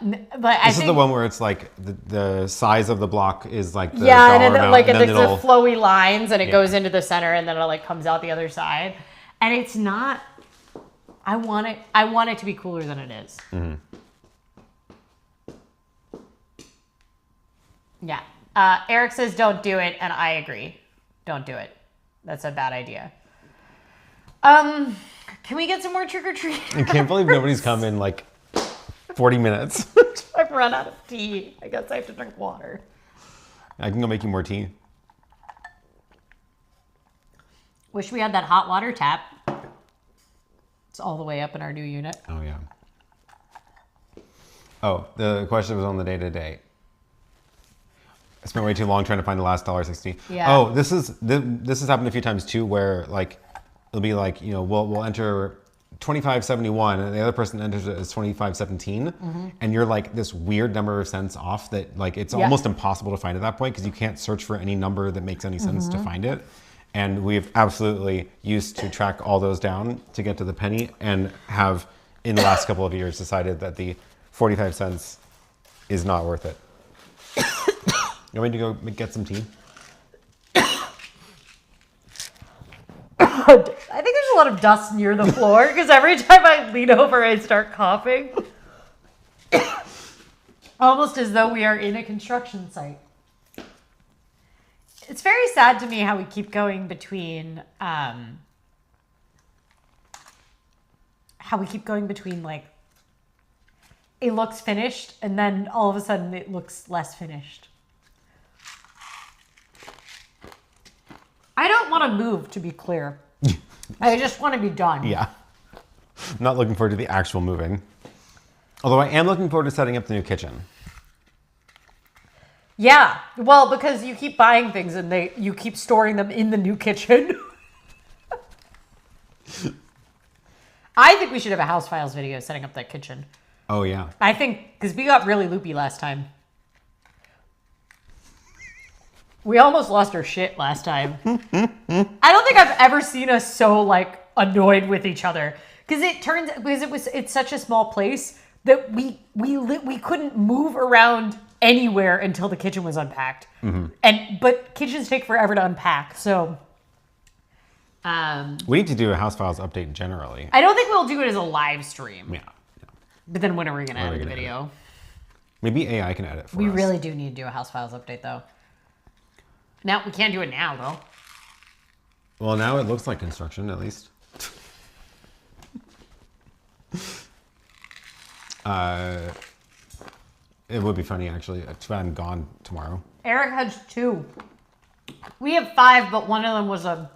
This is the one where it's like the size of the block is like the yeah, dollar and then amount, like and it's then the it'll, flowy lines, and it goes into the center, and then it like comes out the other side, and it's not. I want it to be cooler than it is. Yeah. Eric says don't do it, and I agree. Don't do it. That's a bad idea. Can we get some more trick or treat? I can't believe nobody's come in like 40 minutes. I've run out of tea. I guess I have to drink water. I can go make you more tea. Wish we had that hot water tap. It's all the way up in our new unit. Oh, yeah. Oh, the question was on the day-to-day. I spent way too long trying to find the last $1.60. Yeah. Oh, this has happened a few times too, where like it'll be like, you know, we'll enter 2571 and the other person enters it as 2517, and you're like this weird number of cents off that like it's almost impossible to find at that point because you can't search for any number that makes any sense to find it. And we've absolutely used to track all those down to get to the penny, and have in the last couple of years decided that the 45 cents is not worth it. You want me to go get some tea? I think there's a lot of dust near the floor because every time I lean over, I start coughing. Almost as though we are in a construction site. It's very sad to me how we keep going between, like, it looks finished and then all of a sudden it looks less finished. I don't want to move, to be clear. I just want to be done. Yeah. I'm not looking forward to the actual moving. Although I am looking forward to setting up the new kitchen. Yeah. Well, because you keep buying things and you keep storing them in the new kitchen. I think we should have a House Files video setting up that kitchen. Oh, yeah. I think, because we got really loopy last time. We almost lost our shit last time. I don't think I've ever seen us so, like, annoyed with each other. Because it's such a small place that we couldn't move around anywhere until the kitchen was unpacked. But kitchens take forever to unpack, so... We need to do a House Files update generally. I don't think we'll do it as a live stream. Yeah. But then when are we going to When are we edit the gonna video? Maybe AI can edit for us. We really do need to do a House Files update, though. Now, we can't do it now, though. Well, now it looks like construction, at least. It would be funny, actually. Too bad I'm gone tomorrow. Eric has 2. We have 5, but one of them was a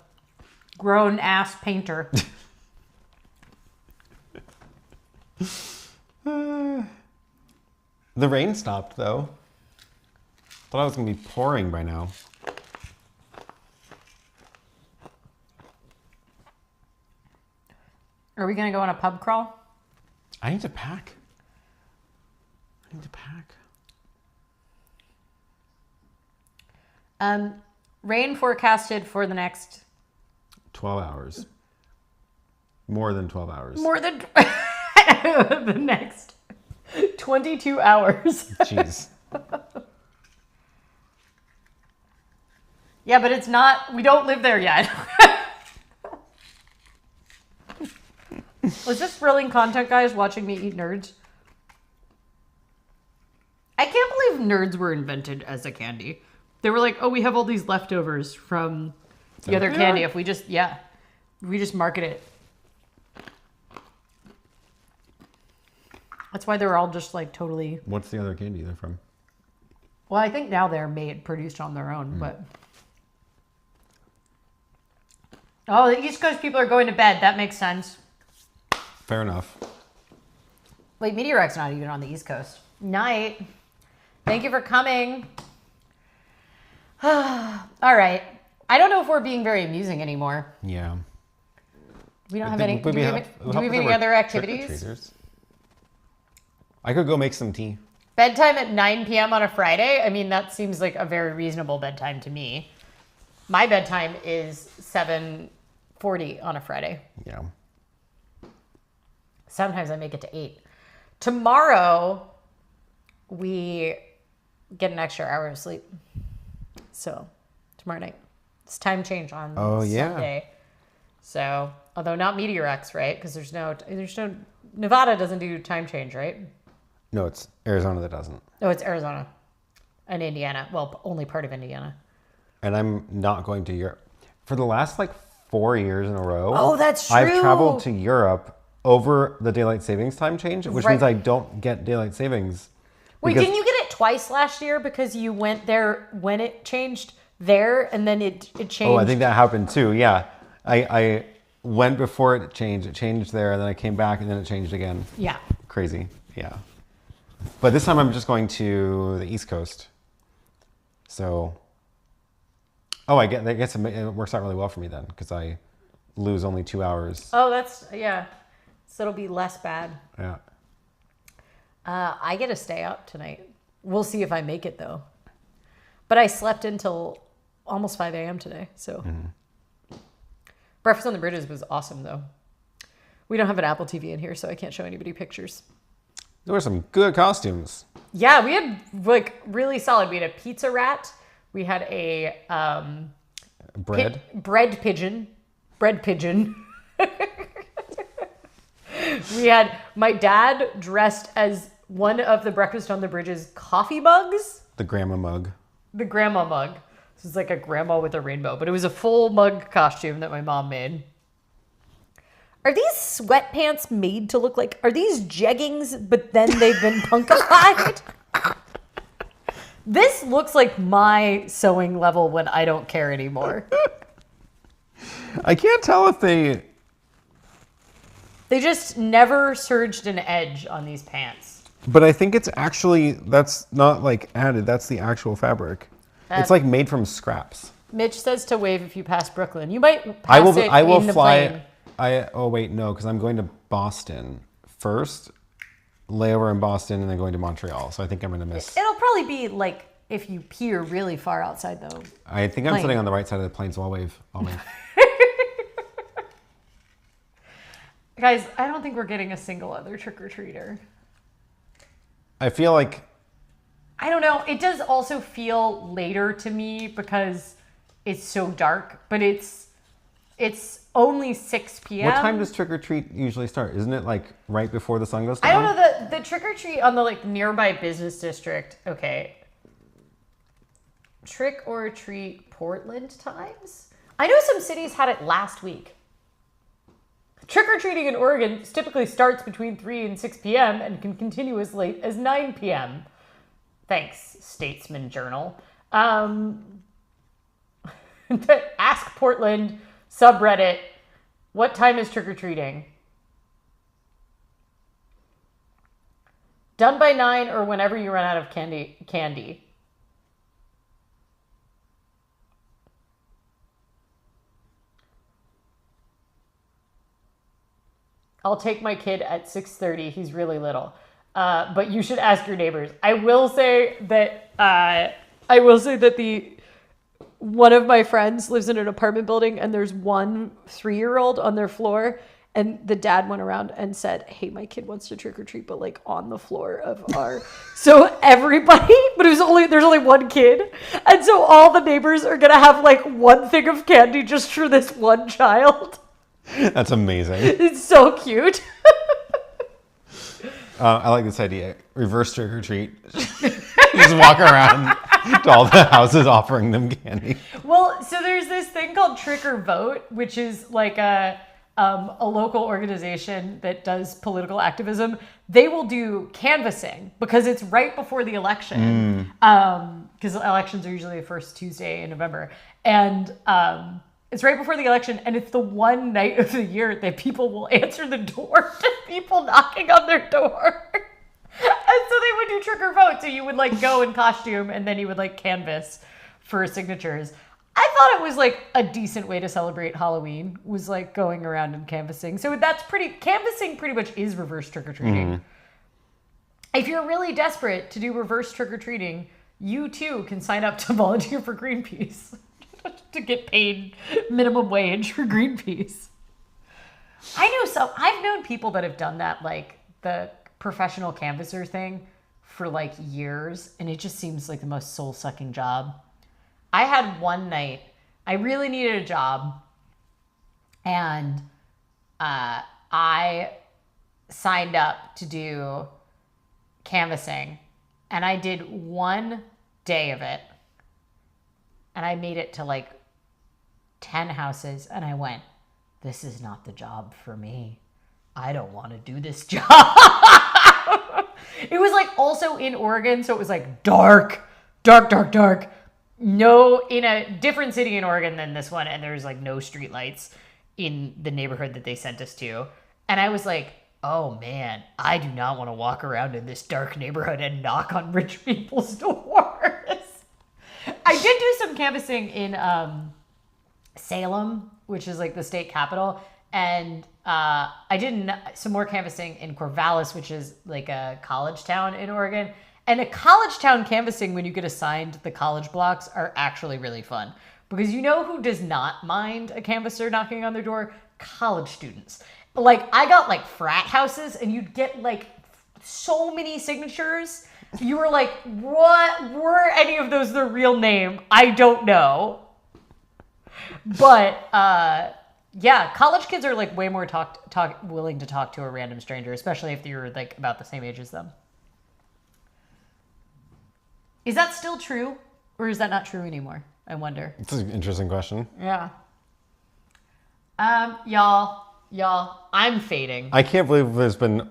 grown-ass painter. The rain stopped, though. Thought it was going to be pouring by now. Are we going to go on a pub crawl? I need to pack. Rain forecasted for the next... 12 hours. More than 12 hours. More than... the next 22 hours. Jeez. Yeah, but it's not... We don't live there yet. Was this thrilling content, guys, watching me eat nerds? I can't believe nerds were invented as a candy. They were like, oh, we have all these leftovers from the other candy. If we just, we just market it. That's why they're all just like totally... What's the other candy they're from? Well, I think now they're produced on their own, but... Oh, the East Coast people are going to bed. That makes sense. Fair enough. Wait, Meteorite's not even on the East Coast. Night. Thank you for coming. All right. I don't know if we're being very amusing anymore. Yeah. We don't have any... Do we have any other activities? I could go make some tea. Bedtime at 9 p.m. on a Friday? I mean, that seems like a very reasonable bedtime to me. My bedtime is 7:40 on a Friday. Yeah. Sometimes I make it to 8. Tomorrow, we get an extra hour of sleep. So, tomorrow night. It's time change on Sunday. So, although not Meteor X, right? Because there's no, Nevada doesn't do time change, right? No, it's Arizona that doesn't. Oh, it's Arizona and Indiana. Well, only part of Indiana. And I'm not going to Europe. For the last 4 years in a row. Oh, that's true. I've traveled to Europe over the daylight savings time change, which Right. means I don't get daylight savings. Wait, didn't you get it twice last year because you went there when it changed there and then it changed? Oh, I think that happened too. Yeah. I went before it changed there, and then I came back and then it changed again. Yeah. Crazy. Yeah. But this time I'm just going to the East Coast. So, I guess it works out really well for me then, because I lose only 2 hours. Oh, yeah. So it'll be less bad. Yeah. I get to stay up tonight. We'll see if I make it though. But I slept until almost 5 a.m. today. So Breakfast on the Bridges was awesome though. We don't have an Apple TV in here, so I can't show anybody pictures. There were some good costumes. Yeah, we had really solid. We had a pizza rat. We had a bread pigeon. We had my dad dressed as one of the Breakfast on the Bridges coffee mugs. The grandma mug. The grandma mug. This is like a grandma with a rainbow, but it was a full mug costume that my mom made. Are these sweatpants made to look like... Are these jeggings, but then they've been punkified? This looks like my sewing level when I don't care anymore. I can't tell if They just never surged an edge on these pants. But I think it's actually, that's not like added, that's the actual fabric. It's like made from scraps. Mitch says to wave if you pass Brooklyn. You might pass I will in the fly. plane. Oh wait, no, because I'm going to Boston first, layover in Boston, and then going to Montreal. So I think I'm going to miss. It'll probably be like if you peer really far outside though. I think I'm plane. sitting on the right side of the plane, so I'll wave. I'll wave. Guys, I don't think we're getting a single other trick-or-treater. I feel like I don't know. It does also feel later to me because it's so dark, but it's only 6 p.m. what time does trick or treat usually start? Isn't it like right before the sun goes down? I don't know the trick or treat on the like nearby business district. Okay. Trick or treat Portland times? I know some cities had it last week. Trick or treating in Oregon typically starts between 3 and 6 p.m. and can continue as late as 9 p.m. Thanks, Statesman Journal. Ask Portland subreddit, what time is trick or treating? Done by 9 or whenever you run out of candy. I'll take my kid at 6:30. He's really little. But you should ask your neighbors. I will say that one of my friends lives in an apartment building and there's one 3-year-old on their floor, and the dad went around and said, hey, my kid wants to trick or treat, but like on the floor of our so everybody, but there's only one kid, and so all the neighbors are gonna have like one thing of candy just for this one child. That's amazing. It's so cute. I like this idea. Reverse trick or treat. Just walk around to all the houses offering them candy. Well, so there's this thing called Trick or Vote, which is like a local organization that does political activism. They will do canvassing because it's right before the election. Because elections are usually the first Tuesday in November. And it's right before the election, and it's the one night of the year that people will answer the door to people knocking on their door. And so they would do trick or vote. So you would like go in costume, and then you would like canvass for signatures. I thought it was like a decent way to celebrate Halloween, was like going around and canvassing. So canvassing pretty much is reverse trick-or-treating. Mm-hmm. If you're really desperate to do reverse trick-or-treating, you too can sign up to volunteer for Greenpeace. To get paid minimum wage for Greenpeace. I've known people that have done that, like the professional canvasser thing, for like years, and it just seems like the most soul-sucking job. I had one night, I really needed a job, and I signed up to do canvassing, and I did one day of it. And I made it to like 10 houses, and I went, this is not the job for me. I don't want to do this job. It was like also in Oregon, so it was like dark. No, in a different city in Oregon than this one, and there's like no streetlights in the neighborhood that they sent us to. And I was like, oh man, I do not want to walk around in this dark neighborhood and knock on rich people's doors. I did do some canvassing in Salem, which is like the state capital, and I did some more canvassing in Corvallis, which is like a college town in Oregon. And a college town canvassing, when you get assigned the college blocks, are actually really fun. Because you know who does not mind a canvasser knocking on their door? College students. Like, I got like frat houses, and you'd get like so many signatures. You were like, what were any of those the real name? I don't know. But yeah, college kids are like way more willing to talk to a random stranger, especially if you're like about the same age as them. Is that still true, or is that not true anymore? I wonder. It's an interesting question. Yeah. Y'all, I'm fading. I can't believe there's been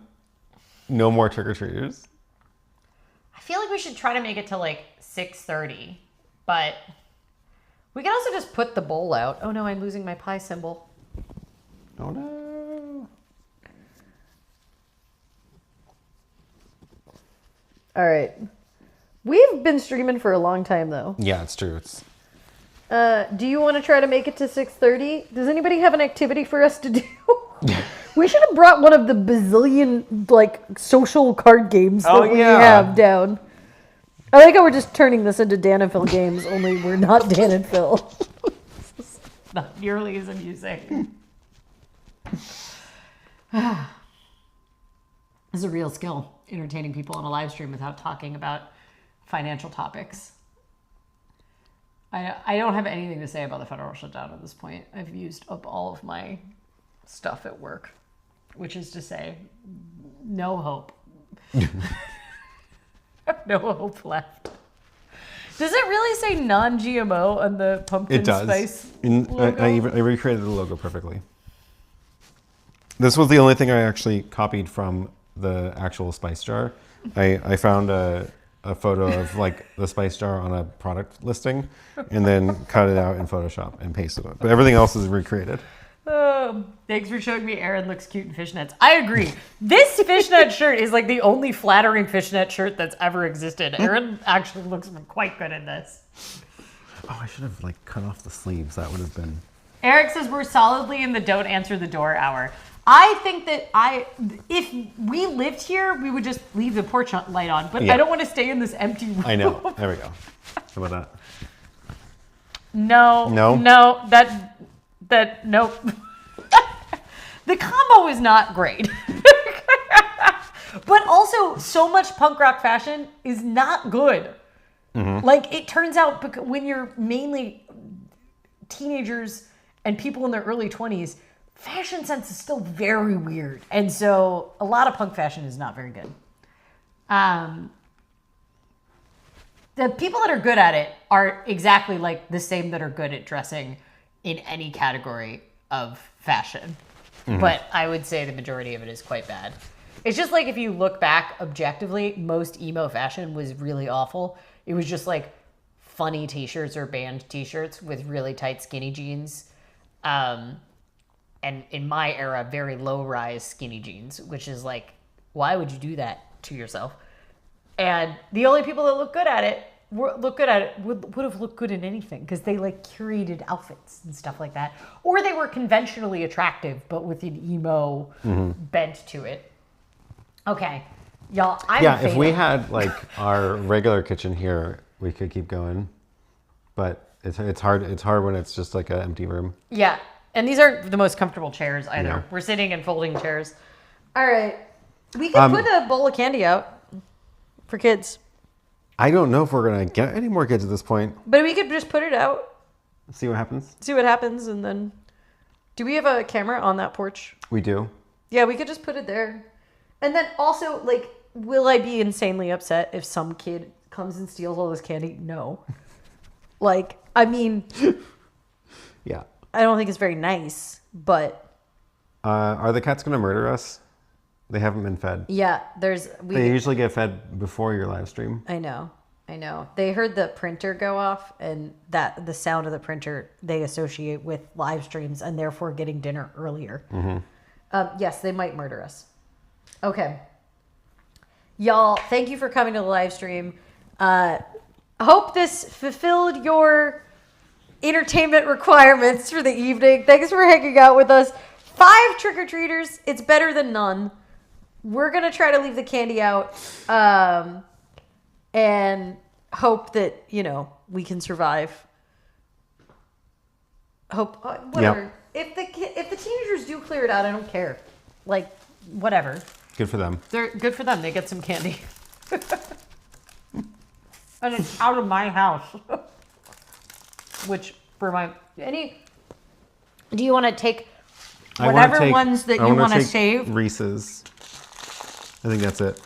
no more trick-or-treaters. I feel like we should try to make it to like 6:30, but we can also just put the bowl out. Oh no, I'm losing my pie symbol. Oh no. All right. We've been streaming for a long time, though. Yeah, it's true. It's Do you want to try to make it to 6:30? Does anybody have an activity for us to do? We should have brought one of the bazillion, like, social card games that we have down. I like how we're just turning this into Dan and Phil games, only we're not Dan and Phil. Not nearly as amusing. It's a real skill, entertaining people on a live stream without talking about financial topics. I don't have anything to say about the federal shutdown at this point. I've used up all of my stuff at work, which is to say, no hope. No hope left. Does it really say non-GMO on the pumpkin spice logo? I recreated the logo perfectly. This was the only thing I actually copied from the actual spice jar. I found a photo of like the spice jar on a product listing and then cut it out in Photoshop and pasted it. But everything else is recreated. Thanks for showing me Aaron looks cute in fishnets. I agree. This fishnet shirt is like the only flattering fishnet shirt that's ever existed. Aaron actually looks quite good in this. Oh, I should have like cut off the sleeves. That would have been... Eric says we're solidly in the don't answer the door hour. I think that if we lived here, we would just leave the porch light on. But Yeah. I don't want to stay in this empty room. I know. There we go. How about that? No. No? No. Nope. The combo is not great. But also, so much punk rock fashion is not good. Mm-hmm. Like, it turns out when you're mainly teenagers and people in their early 20s, fashion sense is still very weird. And so a lot of punk fashion is not very good. The people that are good at it are exactly like the same that are good at dressing in any category of fashion. Mm-hmm. But I would say the majority of it is quite bad. It's just like if you look back objectively, most emo fashion was really awful. It was just like funny t-shirts or band t-shirts with really tight skinny jeans. And in my era, very low-rise skinny jeans, which is like, why would you do that to yourself? And the only people that look good at it would have looked good in anything because they like curated outfits and stuff like that, or they were conventionally attractive but with an emo bent to it. Okay, y'all. If we had like our regular kitchen here, we could keep going, but it's hard. It's hard when it's just like an empty room. Yeah, and these aren't the most comfortable chairs either. No. We're sitting in folding chairs. All right. We could put a bowl of candy out for kids. I don't know if we're gonna get any more kids at this point. But we could just put it out, See what happens. see what happens, and then... Do we have a camera on that porch? We do. Yeah, we could just put it there. And then also, like, will I be insanely upset if some kid comes and steals all this candy? No. Like, I mean, Yeah. I don't think it's very nice, but Are the cats gonna murder us? They haven't been fed. yeah, They usually get fed before your live stream. I know. They heard the printer go off, and that the sound of the printer they associate with live streams, and therefore getting dinner earlier. Yes, they might murder us. Okay, y'all. Thank you for coming to the live stream. Hope this fulfilled your entertainment requirements for the evening. Thanks for hanging out with us. 5 trick-or-treaters. It's better than none. We're going to try to leave the candy out and hope that, we can survive. Hope, whatever. Yep. If the teenagers do clear it out, I don't care. Like, whatever. Good for them. They're good for them. They get some candy. And it's out of my house. Which, for my... Do you want to take whatever ones that you want to save? Reese's. I think that's it.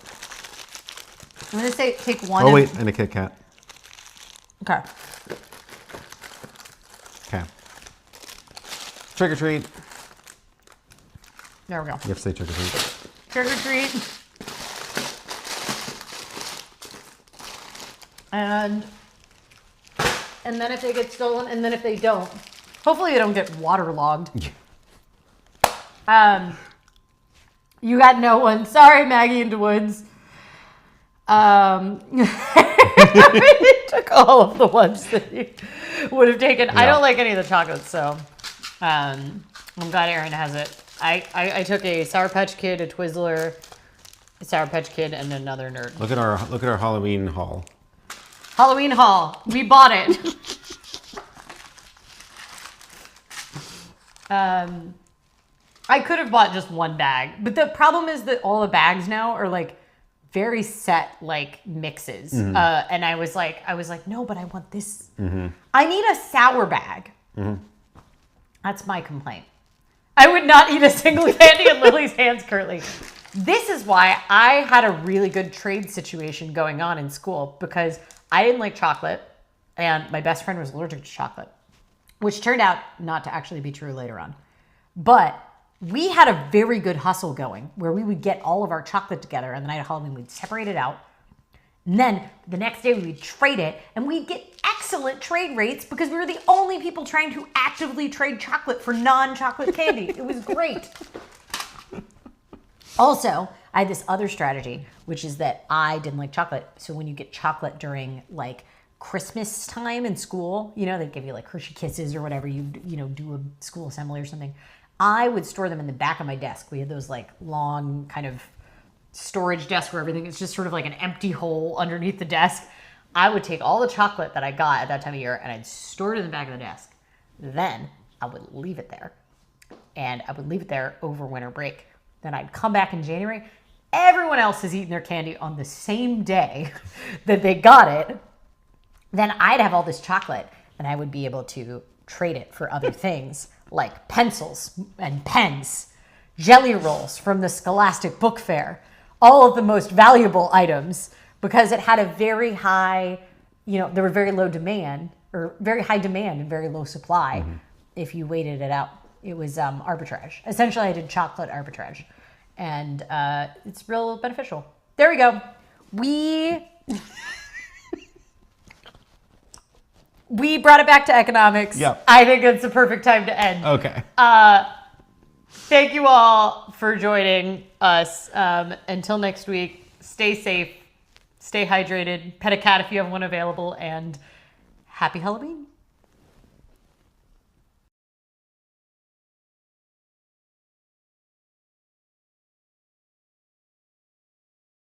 I'm going to say take one. Oh, wait, and a Kit Kat. Okay. Okay. Trick or treat. There we go. You have to say trick or treat. Trick or treat. And then if they get stolen, and then if they don't, hopefully they don't get waterlogged. You got no one. Sorry, Maggie into Woods. It took all of the ones that you would have taken. I Yeah. don't like any of the chocolates, so I'm glad Aaron has it. I took a Sour Patch Kid, a Twizzler, a Sour Patch Kid, and another nerd. Look at our Halloween haul. Halloween haul. We bought it. I could have bought just one bag, but the problem is that all the bags now are like very set like mixes. And I was like, no, but I want this. I need a sour bag. That's my complaint. I would not eat a single candy in Lily's hands currently. This is why I had a really good trade situation going on in school, because I didn't like chocolate and my best friend was allergic to chocolate, which turned out not to actually be true later on. But we had a very good hustle going where we would get all of our chocolate together, and the night of Halloween we'd separate it out. And then the next day we would trade it, and we'd get excellent trade rates because we were the only people trying to actively trade chocolate for non-chocolate candy. It was great. Also, I had this other strategy, which is that I didn't like chocolate. So when you get chocolate during like Christmas time in school, you know, they give you like Hershey Kisses or whatever, you know, do a school assembly or something. I would store them in the back of my desk. We had those like long kind of storage desks where everything is just sort of like an empty hole underneath the desk. I would take all the chocolate that I got at that time of year and I'd store it in the back of the desk. Then I would leave it there. And I would leave it there over winter break. Then I'd come back in January. Everyone else has eaten their candy on the same day that they got it. Then I'd have all this chocolate and I would be able to trade it for other things like pencils and pens, jelly rolls from the Scholastic Book Fair, all of the most valuable items, because it had a very high, you know, there were very low demand, or very high demand and very low supply if you waited it out. It was arbitrage. Essentially, I did chocolate arbitrage, and it's real beneficial. There we go. We brought it back to economics. Yep. I think it's the perfect time to end. Okay. Thank you all for joining us. Until next week, stay safe, stay hydrated, pet a cat if you have one available, and happy Halloween.